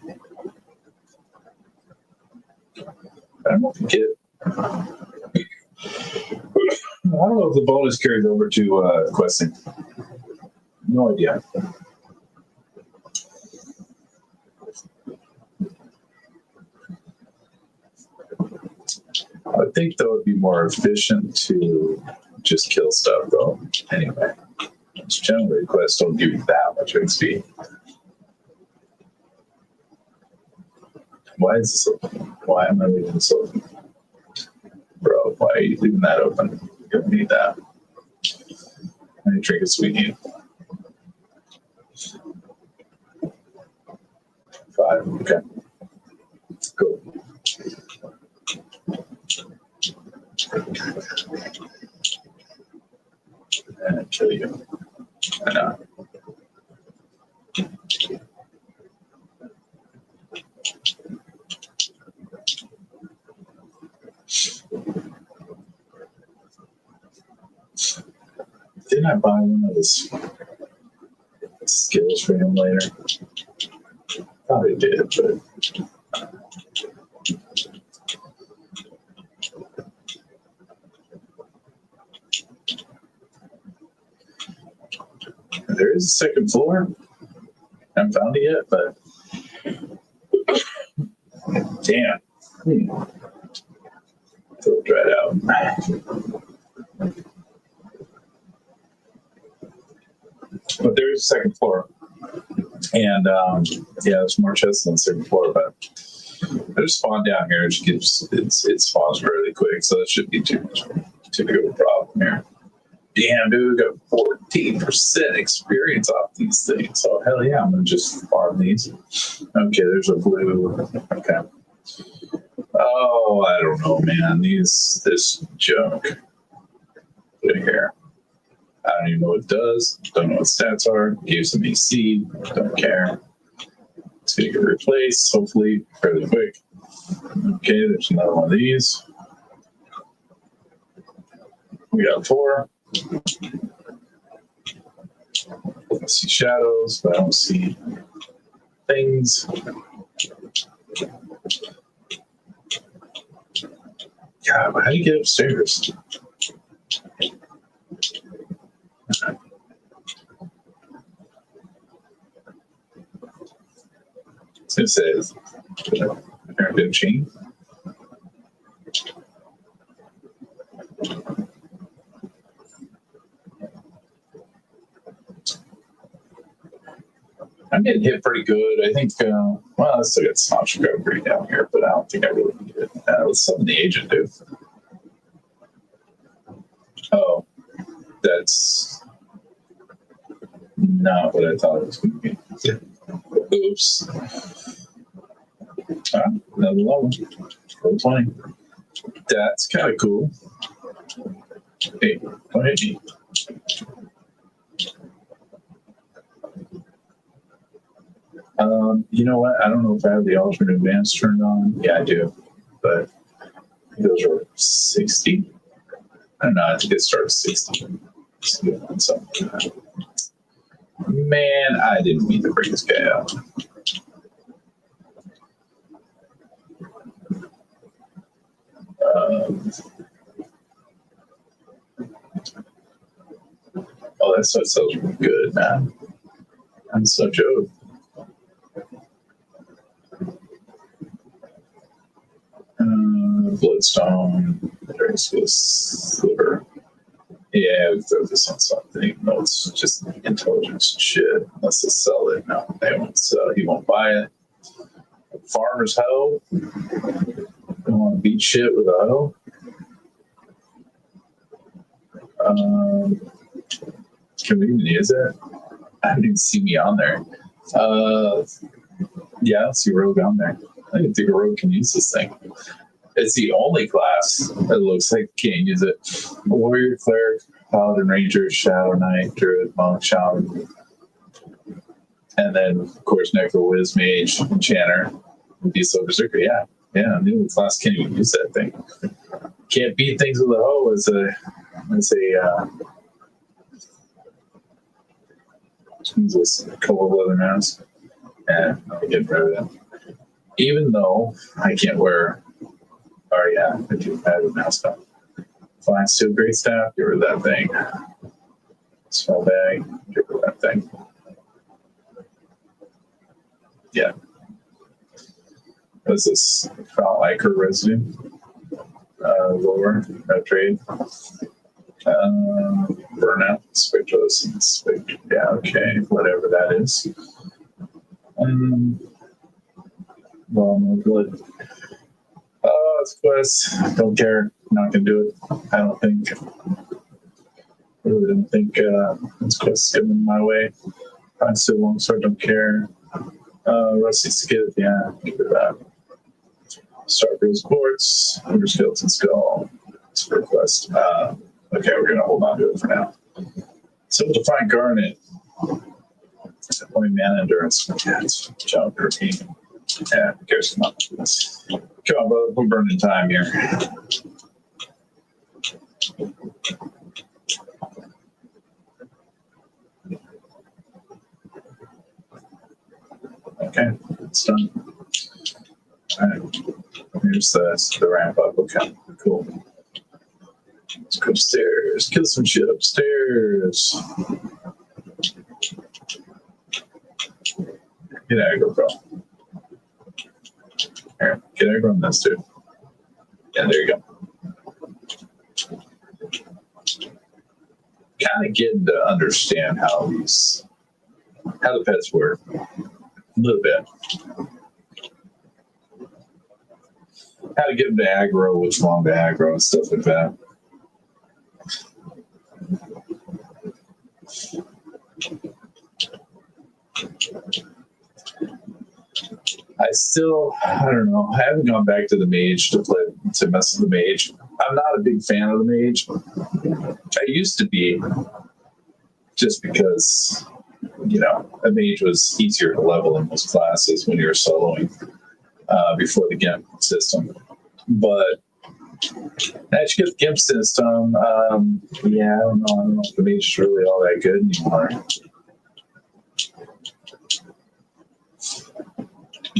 I don't know if the bonus carries over to questing. No idea. I would think that would be more efficient to just kill stuff, though. Anyway, generally, quests don't give you that much XP. Why is this open? Why am I leaving this open? Bro, why are you leaving that open? Don't need that. I need trinkets we need. 5. Okay. Cool. And kill you. I know. Didn't I buy one of his skills for him later? Probably did, but there is a second floor. I haven't found it yet, but damn. It'll dry it out. But there is a second floor. And yeah, there's more chests on the second floor, but I just spawned down here. It spawns really quick, so that should be too big of a problem here. Damn, dude, got 14% experience off these things. So hell yeah, I'm gonna just farm these. Okay, there's a blue. Okay. Oh, I don't know, man. This junk. Put it here. I don't even know what it does. Don't know what stats are. Gave some AC. Don't care. It's gonna get replaced, hopefully, fairly quick. Okay, there's another one of these. We got 4. I see shadows, but I don't see things. God, how do you get upstairs? Okay. It says, apparently, chain. I'm getting hit pretty good. I think, well, I still got Snatch recovery down here, but I don't think I really need it. Let's summon the agent, dude. Oh, that's not what I thought it was going to be. Oops. Another level. Level 20. That's kind of cool. Hey, don't hit me. You know what? I don't know if I have the alternate advance turned on. Yeah, I do. But those are 60. I don't know. I think it starts 60. Man, I didn't mean to bring this guy out. Oh, that stuff sells really good, man. I'm so joke. Bloodstone, there's this sliver. Yeah, we throw this on something, even though it's just intelligence shit. Unless they sell it. No, they won't sell it. He won't buy it. Farmer's hoe. Don't want to beat shit with a hoe. Can we even use it? I didn't even see me on there. Yeah, I see Rogue on there. I didn't think a Rogue can use this thing. It's the only class that looks like can't use it. Warrior, Cleric, Paladin, Ranger, Shadow Knight, Druid, Monk, Shaman. And then, of course, Necro, Wiz, Mage, Enchanter, Diesel, Berserker. Yeah, the only class can't even use that thing. Can't beat things with a hoe as Jesus, cold leather mask. And I'm getting rid of it. Even though I can't wear. Oh yeah, I do have a mask on. Flying Steel Great Staff, get rid of that thing. Small bag, get rid of that thing. Yeah. What is this? Foul Ichor Residue. Lower, no trade. Burnout, Spectros, yeah, okay, whatever that is. Well, no good. It's quest. Don't care. Not gonna do it. I don't think. really didn't think this quest coming my way. I still won't, so I don't care. Rusty Skid, yeah, give it that. Starfield Sports, Underskeleton Skull, Everquest. Okay, we're going to hold on to it for now. So to find Garnet, only mana endurance. Yeah, it's junk or me. Yeah, who cares? Come on. Come on, brother. We're burning time here. Okay, it's done. All right. Here's the ramp up. Okay, cool. Let's go upstairs. Kill some shit upstairs. Get aggro, bro. Here, get aggro on this, dude. Yeah, there you go. Kind of getting to understand how the pets work. A little bit. How to get them to aggro, what's wrong to aggro, and stuff like that. I don't know. I haven't gone back to the mage to mess with the mage. I'm not a big fan of the mage. I used to be, just because, a mage was easier to level in most classes when you were soloing before the GIMP system. But as you get the GIMP system, I don't know if the mage is really all that good anymore.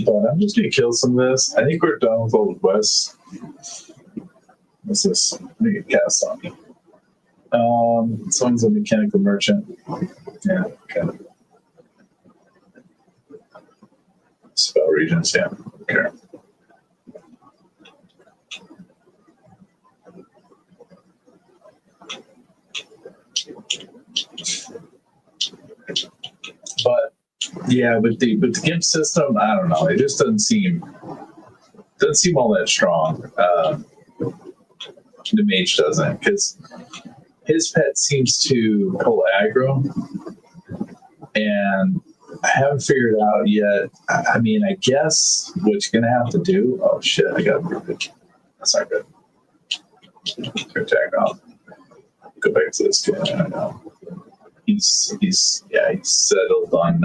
But I'm just going to kill some of this. I think we're done with all the quests. What's this? Let me get cast on me. Someone's a mechanical merchant. Yeah, okay. Spell regions, yeah. Okay. But yeah, with the GIMP system, I don't know. It just doesn't seem all that strong. The mage doesn't, because his pet seems to pull aggro, and I haven't figured out yet. I mean, I guess what you're gonna have to do. Oh shit! I got it. That's not good. Attack off. Go back to this guy. I don't know. He's settled on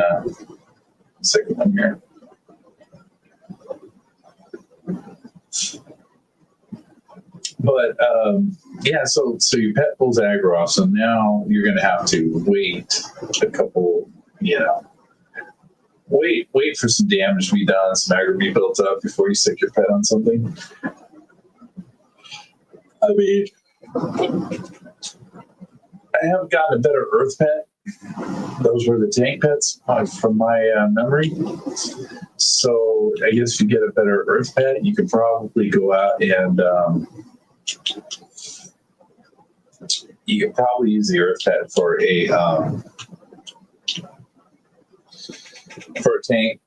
second one here. But so your pet pulls aggro off, so now you're going to have to wait a couple, wait for some damage to be done, some aggro to be built up before you stick your pet on something. I mean, I haven't gotten a better earth pet. Those were the tank pets from my memory. So I guess if you get a better earth pet, you could probably go out and you could probably use the earth pet for a tank.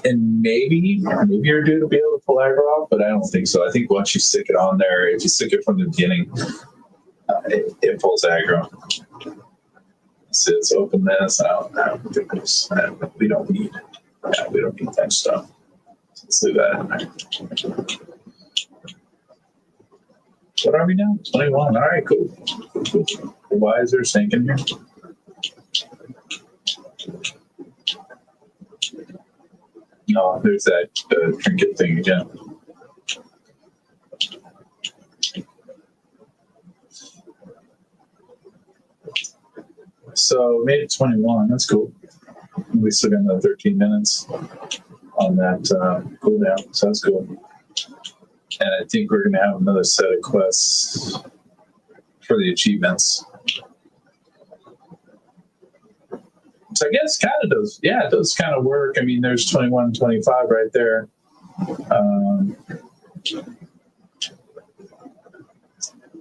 And maybe you're due to be able to pull aggro off, but I don't think so. I think once you stick it on there, if you stick it from the beginning, it pulls aggro. So let's open this. I don't think this. We don't need that stuff. Let's leave that in there. What are we now? 21. All right, cool. Why is there sink in here? No, there's that trinket thing again. So made it 21. That's cool. We still got another 13 minutes on that cooldown. So that's cool. And I think we're going to have another set of quests for the achievements. So I guess kind of does, it does kind of work. I mean, there's 21 and 25 right there.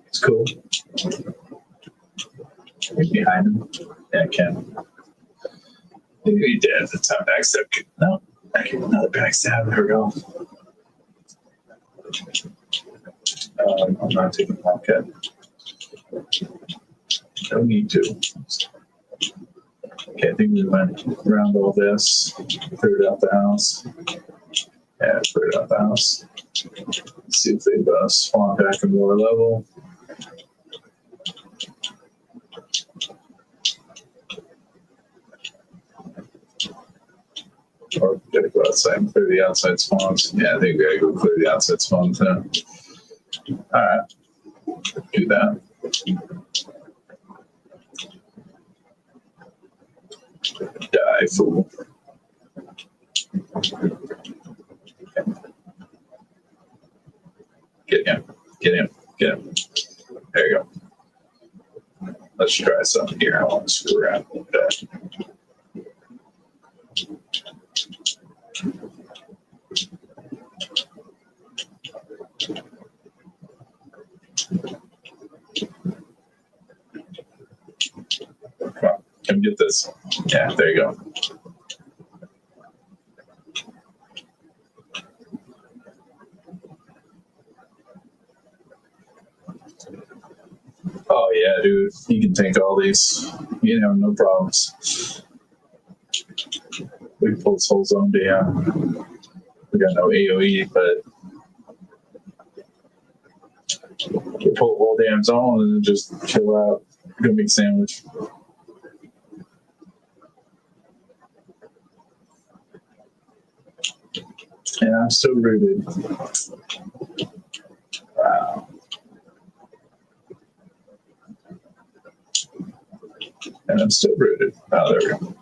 It's cool. Right behind him. Yeah, I can. Maybe he did. The time backstab. No, I get another backstab. There we go. I'm not taking that yet. No need to. Okay, I think we went around all this, cleared out the house. Yeah, cleared out the house. Let's see if they've spawned back in lower level. Or gotta go outside and clear the outside spawns. Yeah, I think we gotta go clear the outside spawns now. Alright. Do that. Die, fool. Get him. Get him. Get him. There you go. Let's try something here. I want to screw around with that. Come on. Come get this. Yeah, there you go. Oh yeah, dude. You can tank all these. You know, no problems. We pull this whole zone down. We got no AoE, but we pull the whole damn zone and just chill out. Go make a sandwich. And I'm so rooted. Wow. And I'm still rooted. Oh, there we go.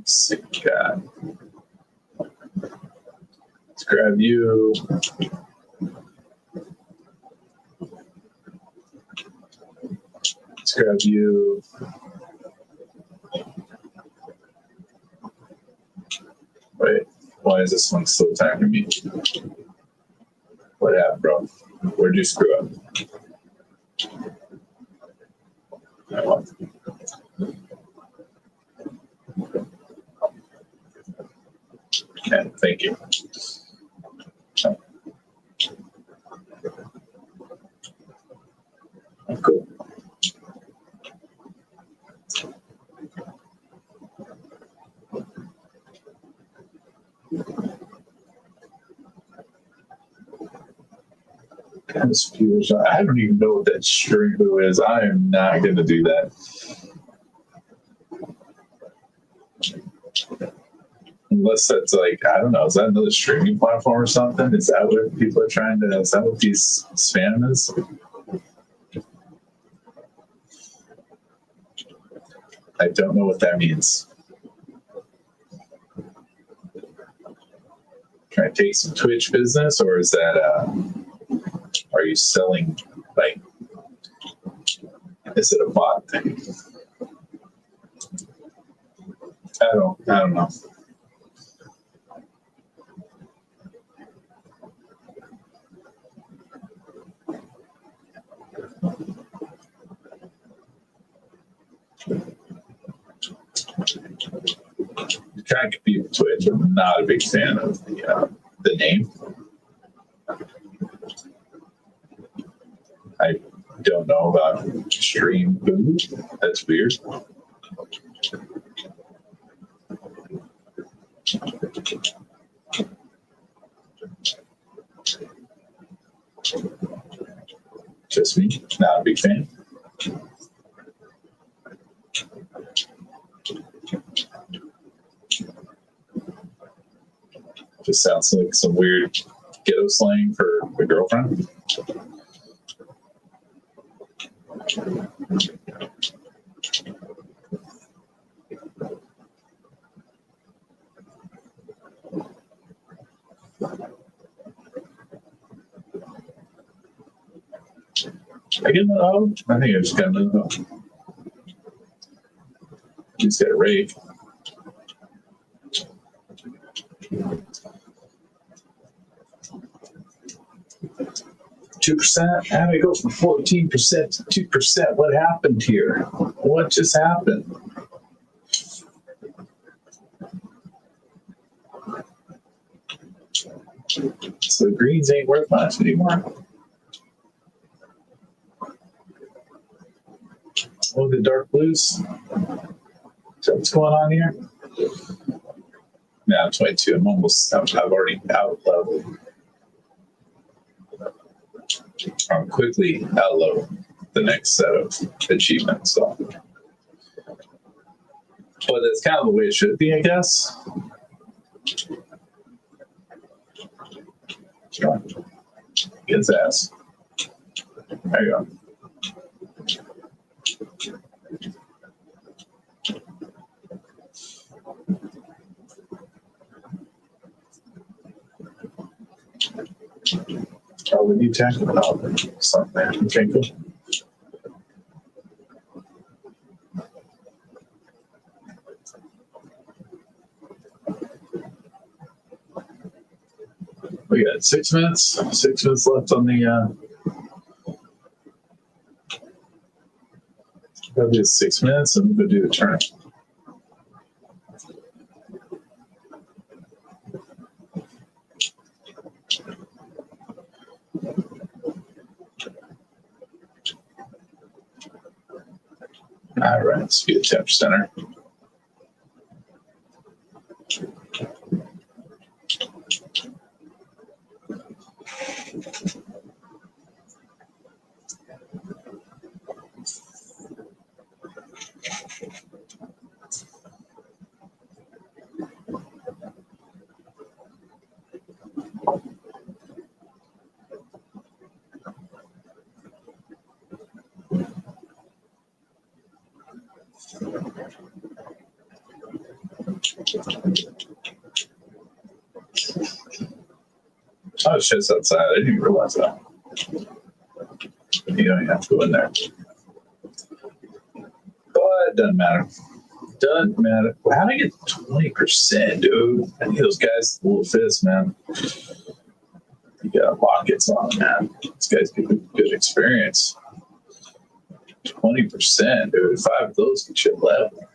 Sick guy. Let's grab you. Let's grab you. Wait, why is this one still attacking me? What happened, bro? Where'd you screw up? Okay, thank you. Oh, cool. I don't even know what that string boo is. I am not going to do that. Unless that's like, I don't know, is that another streaming platform or something? Is that what people are trying to, is that what these spam is? I don't know what that means. Trying to take some Twitch business, or is that, are you selling, like, is it a bot thing? I don't know. Trying to compete with Twitch. I'm not a big fan of the name. I don't know about stream food. That's weird. Just me, not a big fan. Just sounds like some weird ghetto slang for a girlfriend. I get another hoe? I think I just got another hoe. Just got a rake. 2%? How did it go from 14% to 2%? What happened here? What just happened? So the greens ain't worth much anymore. Oh, the dark blues. So what's going on here? Now 22. I've already out leveled. I'm quickly out level the next set of achievements. So, but that's kind of the way it should be, I guess. Sure. Get his ass. There you go. Oh, we need tackle something. Okay, cool. We got 6 minutes. 6 minutes left on the. Probably 6 minutes, and we'll go do the turn. All right, let's be a 10%er. Oh, it's just outside. I didn't even realize that. You don't even have to go in there. But it doesn't matter. Doesn't matter. Well, how do I get 20%, dude? I need those guys full of fists, man. You got pockets on, man. These guys give a good experience. 20%, dude. 5 of those get you level.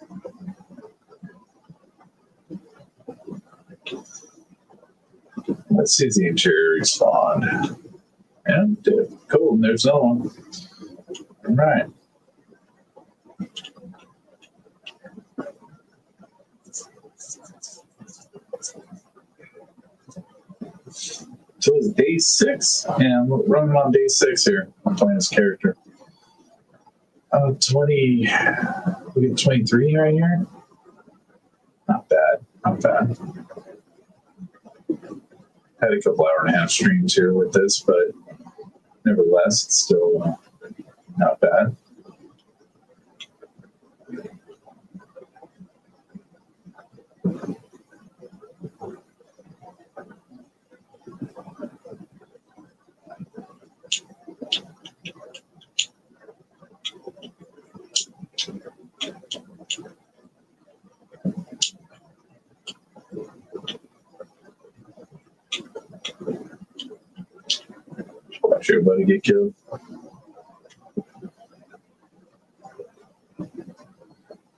Let's see if the interior respawned. And cool, and there's no one. All right. So it's day 6. Yeah, I'm running on day 6 here. I'm playing this character. 20. We get 23 right here. Not bad. Not bad. Had a couple hour and a half streams here with this, but nevertheless, it's still not bad. Watch everybody get killed.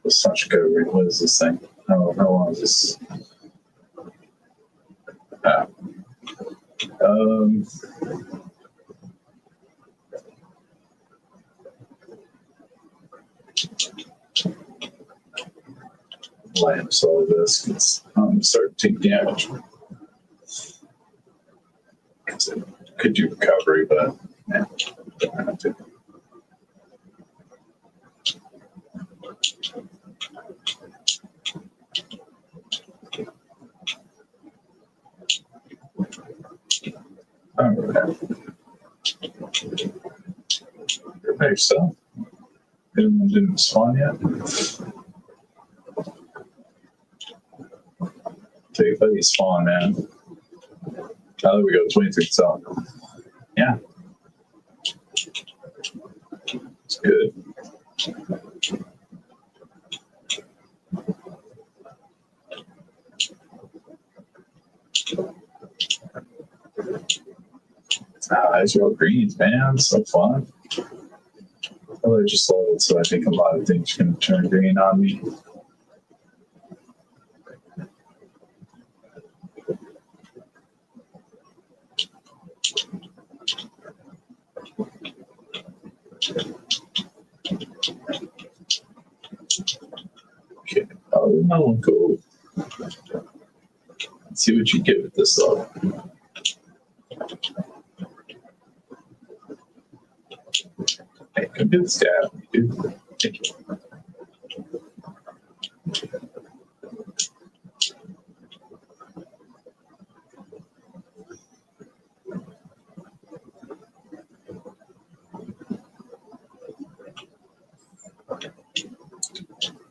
Such good. What is this thing? How long is this? Lamps, all of this. It's start to take damage. Could do recovery, but yeah, don't have to. Everybody so? Anyone didn't spawn yet? Take buddy spawn, man. Oh, there we go, 23 cell. Yeah. It's good. These are all greens, man. So fun. Oh, I just sold it, so I think a lot of things are going to turn green on me. Okay. Oh, another one cool. Let's see what you get with this though. Hey, come get this guy, dude. Thank you.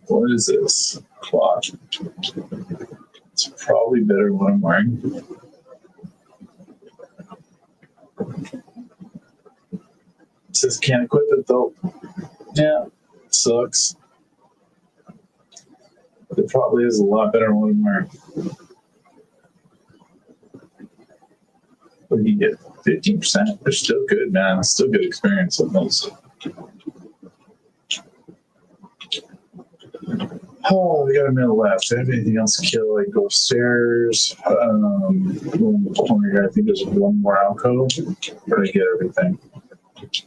What is this? Cloth. It's probably better than what I'm wearing. It says can't equip it though. Yeah, sucks. But it probably is a lot better than what I'm wearing. What do you get? 15%? They're still good, man. It's still good experience on those. Oh, we got a minute left. Do I have anything else to kill? I go upstairs. In the corner here, I think there's one more alcove. Where did I get everything?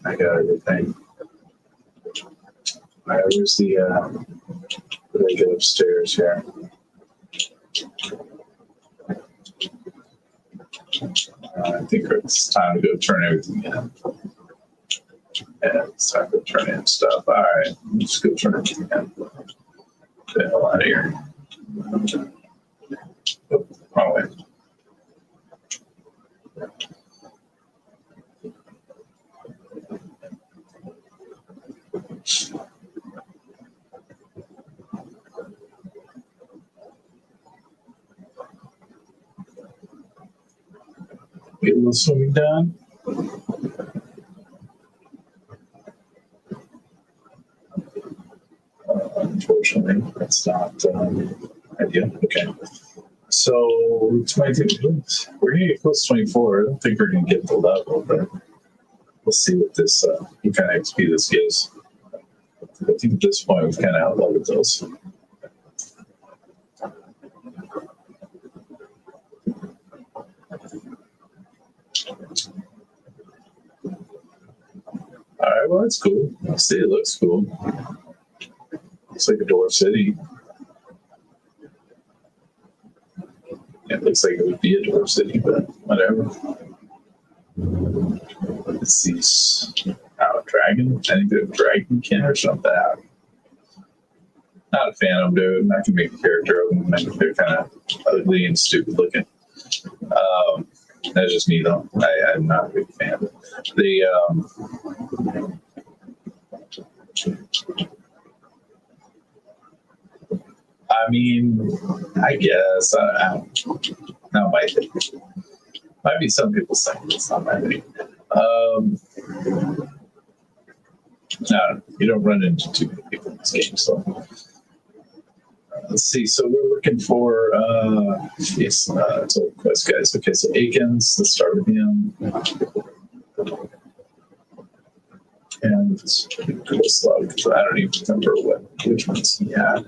I got everything. All right, where's the, where did I get upstairs here? I think it's time to go turn everything in. Yeah, it's time to turn in stuff. All right, let's go turn everything in. Get the hell out of here. Oh, wrong way. Get a little swimming done. Unfortunately, that's not ideal. Okay. So 22, we're gonna get close to 24. I don't think we're gonna get the level, but we'll see what this what kind of XP this gives. I think at this point we've kind of outleveled those. All right, well that's cool. The city looks cool. Looks like a dwarf city. It looks like it would be a dwarf city, but whatever. Let's see. Oh, dragon? I think they're dragonkin or something. Not a fan of them, dude. I'm not gonna make a character of them. I think they're kind of ugly and stupid looking. That's just me, though. I'm not a big fan. I mean, I guess. Not my thing. Might be some people's thing. It's not my thing. No, you don't run into too many people in this game, so. Let's see. So we're looking for it's all quest guys. Okay, so Akins. Let's start with him. And let's quest log because I don't even remember which ones he had.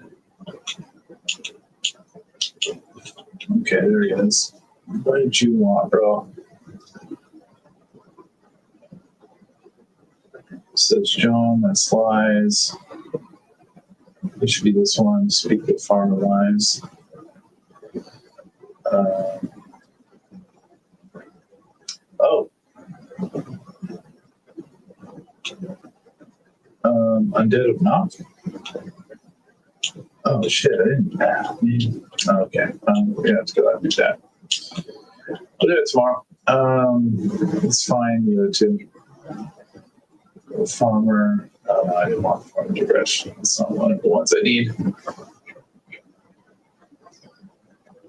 Okay, there he is. What did you want, bro? Says John. That's lies. It should be this one. Speak with farmer lies. Oh. Undead of Knock. Oh shit! I didn't. Okay. We have to go out and do that. We'll do it tomorrow. Let's find the other two. Farmer. I didn't want farmer digression. It's not one of the ones I need.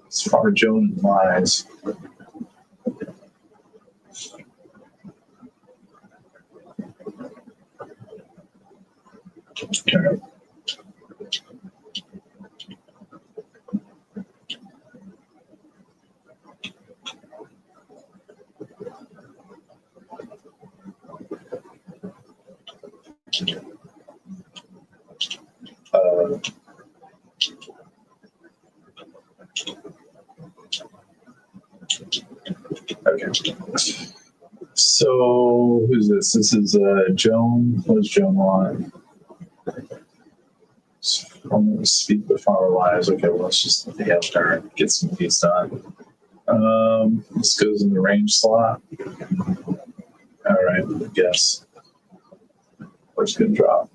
It's Farmer Joan and Lies. Okay. Okay. So who's this? This is Joan. What does Joan want? I'm going to speak with our lives. Okay, well, let's just help her get some of these done. This goes in the range slot. All right, I guess. Where's it going to drop?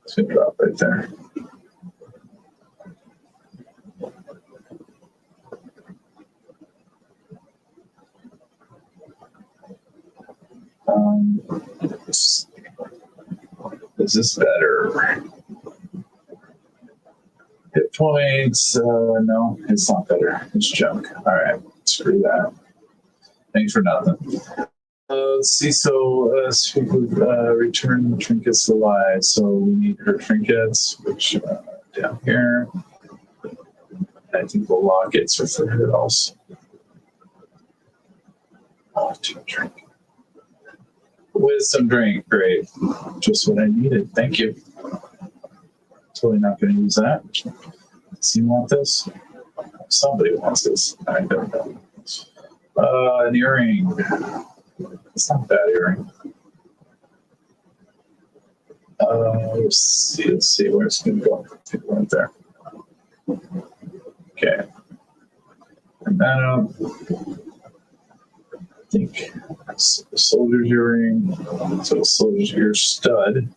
It's going to drop right there. Is this better? Hit points? No, it's not better. It's junk. All right, screw that. Thanks for nothing. Let's see. So, return trinkets alive. So we need her trinkets, which down here. I think the lockets are for her also. Oh, to drink. Wisdom drink, great. Just what I needed. Thank you. Totally not going to use that. Does he want this? Somebody wants this. I don't know. An earring. It's not a bad earring. Let's see where it's going to go. I think it went there. Okay. And then I think soldier's earring. So soldier's ear stud.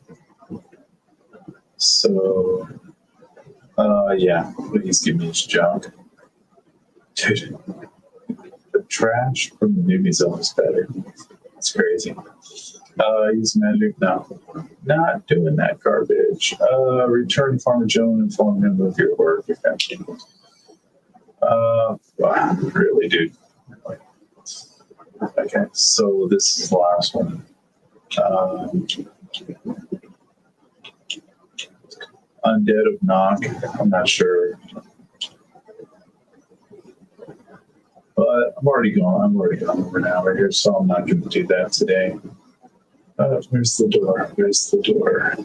So, yeah, please give me his junk. Dude, the trash from the newbie zone is better. It's crazy. Use magic. No, not doing that garbage. Return Farmer Joan and inform him of your work. Okay. Wow, really, dude. Okay, so this is the last one. Undead of Knock. I'm not sure. But I'm already going over now right here, so I'm not going to do that today. Where's the door? Where's the door?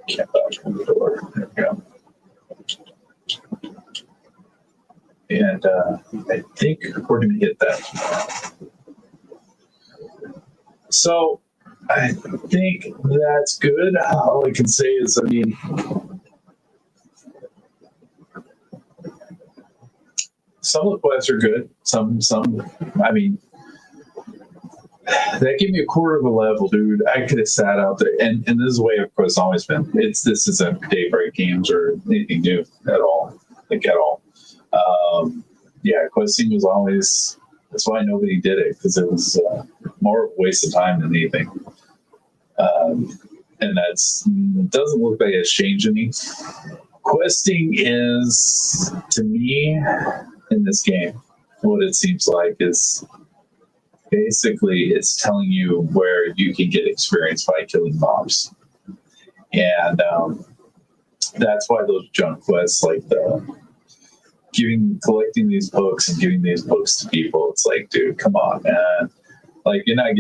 Can't open the door. There we go. And I think we're going to hit that tomorrow. So I think that's good. All I can say is, I mean, some of the quests are good. Some, I mean, that gave me a quarter of a level, dude. I could have sat out there, and this is the way Everquest always been. This isn't Daybreak games or anything new at all, like at all. Yeah, questing was always. That's why nobody did it, because it was more of a waste of time than anything. And that's doesn't look like it's changed any. Questing is, to me, in this game, what it seems like is basically it's telling you where you can get experience by killing mobs. And that's why those junk quests, like collecting these books and giving these books to people, it's like, dude, come on, man. Like you're not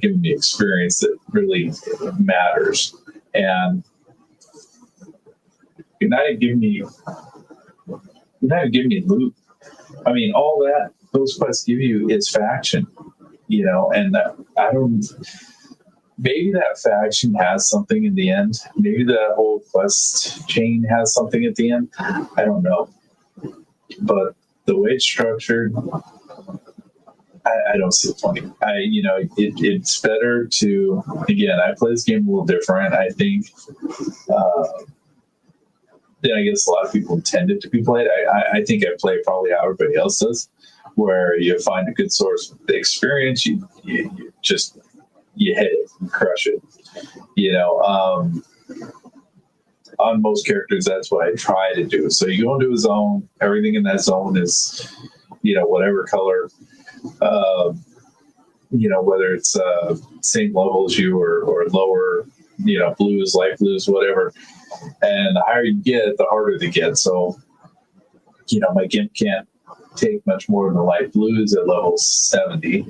giving me experience that really matters. And you're not even giving me loot. I mean, all that those quests give you is faction, and I don't. Maybe that faction has something in the end. Maybe that whole quest chain has something at the end. I don't know. But the way it's structured, I don't see the point. It's better to, again, I play this game a little different. I think, then I guess a lot of people intend it to be played. I think I play probably how everybody else does, where you find a good source of the experience, you hit it, you crush it. On most characters, that's what I try to do. So you go into a zone, everything in that zone is, whatever color, whether it's same level as you or lower, blues, light blues, whatever. And the higher you get, the harder they get. So, my gimp can't take much more than the light blues at level 70,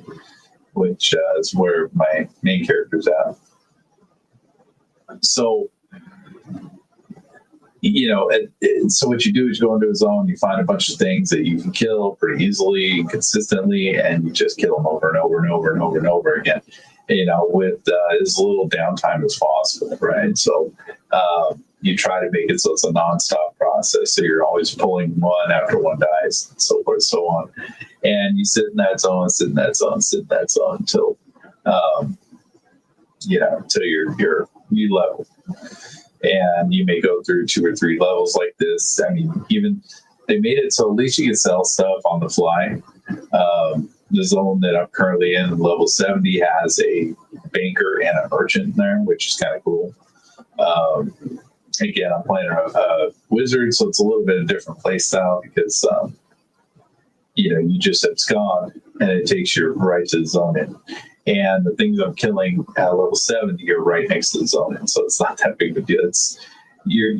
which is where my main character's at. So, so what you do is you go into a zone, you find a bunch of things that you can kill pretty easily and consistently, and you just kill them over and over and over and over and over again, with as little downtime as possible, right? So you try to make it so it's a nonstop process. So you're always pulling one after one dies, and so forth and so on. And you sit in that zone, until, until you level. And you may go through 2 or 3 levels like this. I mean, even they made it so at least you can sell stuff on the fly. The zone that I'm currently in, level 70, has a banker and a merchant in there, which is kind of cool. Again, I'm playing a wizard, so it's a little bit of a different play style because, you just abscond and it takes you right to the zone in. And the things I'm killing at level 70 are right next to the zone in, so it's not that big of a deal. Your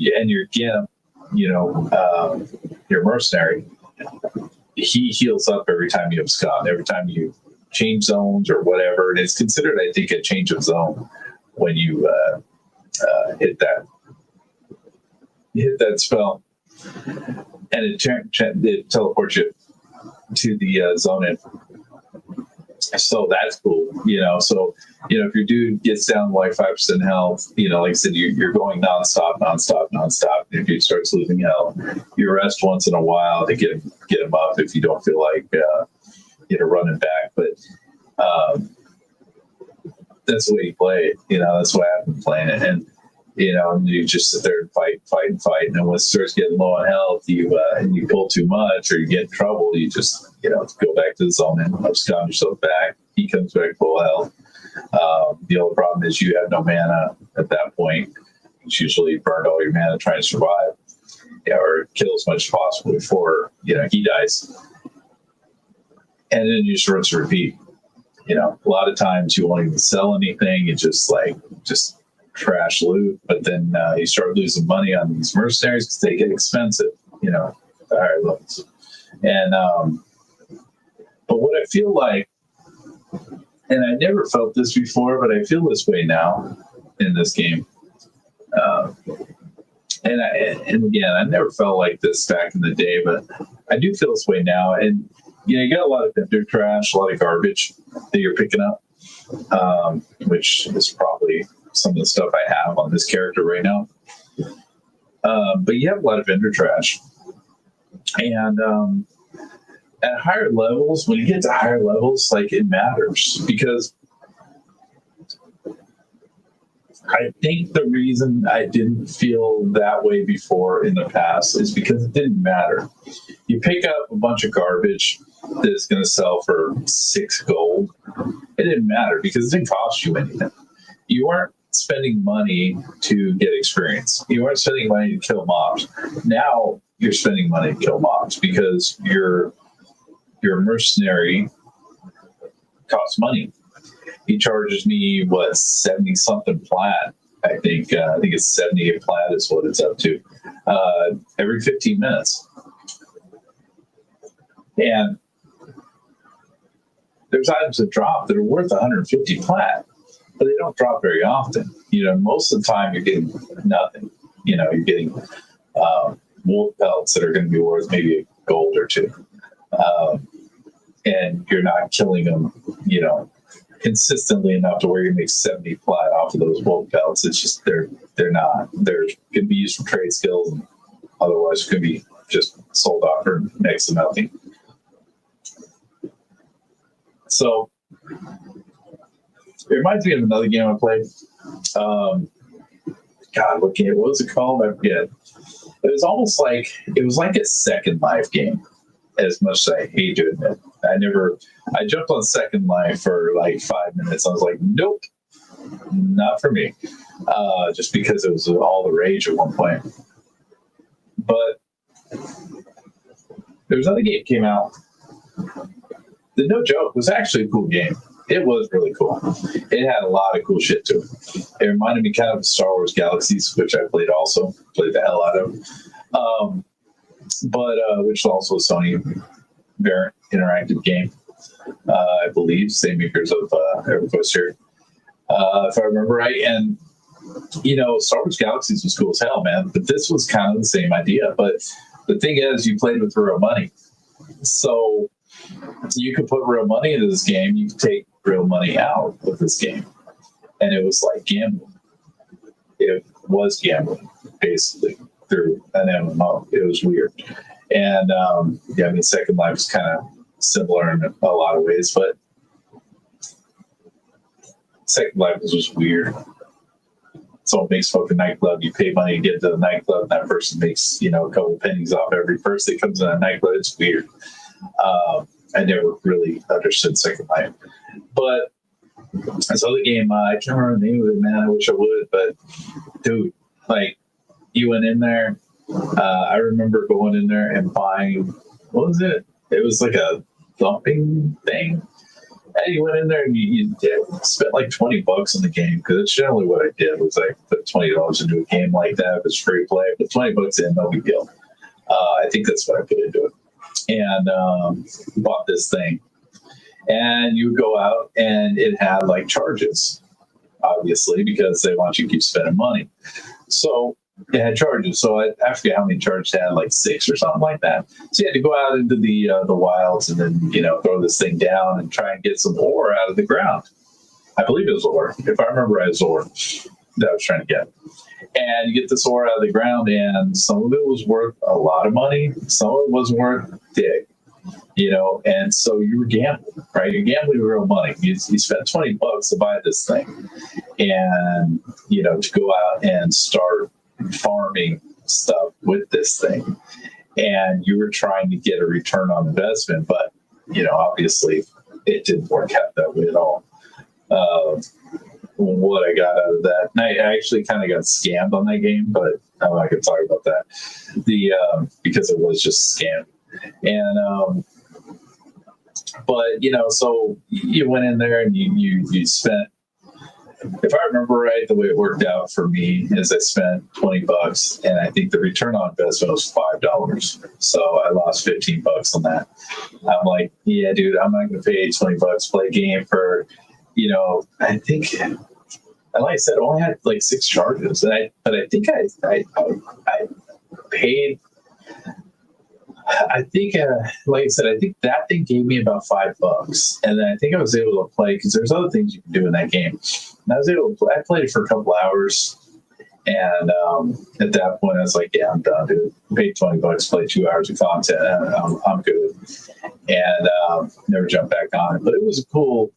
gimp, your mercenary, he heals up every time you abscond, every time you change zones or whatever. And it's considered, I think, a change of zone when you hit that spell, and it teleports you to the zone in. So that's cool, So, if your dude gets down to like 5% health, like I said, you're going nonstop. If he starts losing health, you rest once in a while to get him up if you don't feel like, running back. But that's the way you play it. That's why I've been playing it. And, and you just sit there and fight. And then when it starts getting low on health, and you pull too much or you get in trouble, you just, go back to the zone and abscond yourself back. He comes back full health. The only problem is you have no mana at that point. It's usually burned all your mana trying to survive, or kill as much as possible before, he dies. And then you just rinse and repeat. A lot of times you won't even sell anything. You just trash loot, but then you start losing money on these mercenaries because they get expensive, the higher levels. And but what I feel like, and I never felt this before, but I feel this way now in this game. And again, I never felt like this back in the day, but I do feel this way now. And you got a lot of vendor trash, a lot of garbage that you're picking up, which is probably some of the stuff I have on this character right now. But you have a lot of vendor trash. And at higher levels, when you get to higher levels, like, it matters, because I think the reason I didn't feel that way before in the past is because it didn't matter. You pick up a bunch of garbage that's going to sell for 6 gold. It didn't matter because it didn't cost you anything. You weren't spending money to get experience. You weren't spending money to kill mobs. Now you're spending money to kill mobs because your mercenary costs money. He charges me 70 something plat. I think it's 78 plat is what it's up to every 15 minutes. And there's items that drop that are worth 150 plat, but they don't drop very often. Most of the time you're getting nothing. You're getting wolf pelts that are going to be worth maybe a gold or 2. And you're not killing them, consistently enough to where you make 70 plat off of those wolf pelts. It's just they're can be used for trade skills, and otherwise could be just sold off for next to nothing. So it reminds me of another game I played. God, what was it called? I forget. It was almost like a Second Life game. As much as I hate to admit, I jumped on Second Life for like 5 minutes. I was like, nope, not for me. Just because it was all the rage at one point. But there was another game that came out. The No Joke was actually a cool game. It was really cool. It had a lot of cool shit to it. It reminded me kind of Star Wars Galaxies, which I played the hell out of. But which is also a Sony variant interactive game. I believe, same makers of Everquest here, if I remember right. And Star Wars Galaxies was cool as hell, man. But this was kind of the same idea. But the thing is, you played with real money, so you could put real money into this game. You could take real money out of this game, and it was like gambling. It was gambling, basically, through an MMO. It was weird. And Second Life is kind of similar in a lot of ways, but Second Life was just weird. Someone makes fucking nightclub, you pay money to get to the nightclub, and that person makes, a couple pennies off every person that comes in a nightclub. It's weird. I never really understood Second Life. But I saw the game, I can't remember the name of it, man. I wish I would, but dude, you went in there. I remember going in there and buying, what was it? It was like a thumping thing. And you went in there and you spent like $20 on the game, because it's generally what I did was I put $20 into a game like that. It was free play, but $20 in, no big deal. I think that's what I put into it. And bought this thing. And you go out and it had like charges, obviously, because they want you to keep spending money. So it had charges. So I forget how many charges it had, like 6 or something like that. So you had to go out into the wilds and then, throw this thing down and try and get some ore out of the ground. I believe it was ore. If I remember right, it was ore that I was trying to get. And you get this ore out of the ground, and some of it was worth a lot of money. Some of it was worth dick. And so you were gambling, right? You're gambling with real money. You spent $20 to buy this thing, and to go out and start farming stuff with this thing, and you were trying to get a return on investment, but obviously it didn't work out that way at all. What I got out of that, and I actually kind of got scammed on that game, but I'm not going to talk about that. Because it was just a scam. And so you went in there and you spent, if I remember right, the way it worked out for me is I spent $20, and I think the return on investment was $5. So I lost $15 on that. I'm like, yeah, dude, I'm not going to pay $20 play a game for, I think, and like I said, I only had like 6 charges, but I think I paid. I think, like I said, I think that thing gave me about $5, and then I think I was able to play, because there's other things you can do in that game. And I was able to play. I played it for a couple hours, and at that point, I was like, "Yeah, I'm done, dude. Paid $20, play 2 hours of content, and I'm good." And never jumped back on it. But it was a cool.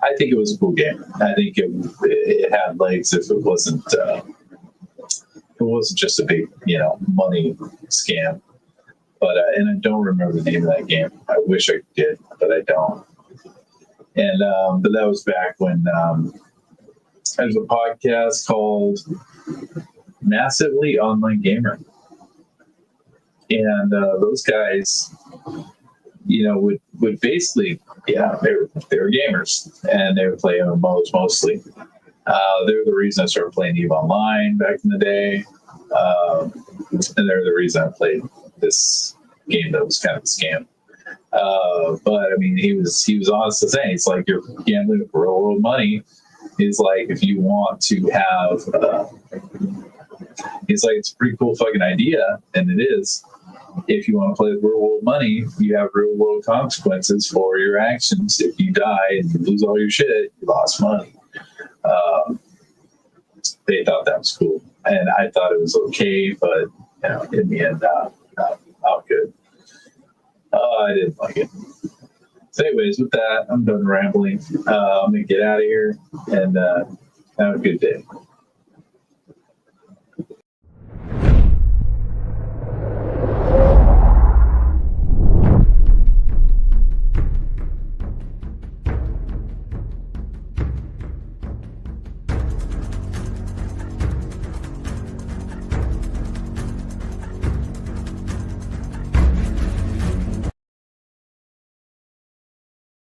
I think it was a cool game. I think it had legs if it wasn't. It wasn't just a big, money scam. But and I don't remember the name of that game. I wish I did, but I don't. And but that was back when there's a podcast called Massively Online Gamer, and those guys, would basically, they were gamers, and they would play MMOs mostly. They were the reason I started playing EVE Online back in the day, and they're the reason I played this game that was kind of a scam. But I mean, he was honest to say, it's like you're gambling with real world money. He's like, if you want to have, he's like, it's a pretty cool fucking idea, and it is. If you want to play with real world money, you have real world consequences for your actions. If you die and you lose all your shit, you lost money. They thought that was cool, and I thought it was okay, but in the end, not good. I didn't like it. So anyways, with that, I'm done rambling. I'm gonna get out of here and have a good day.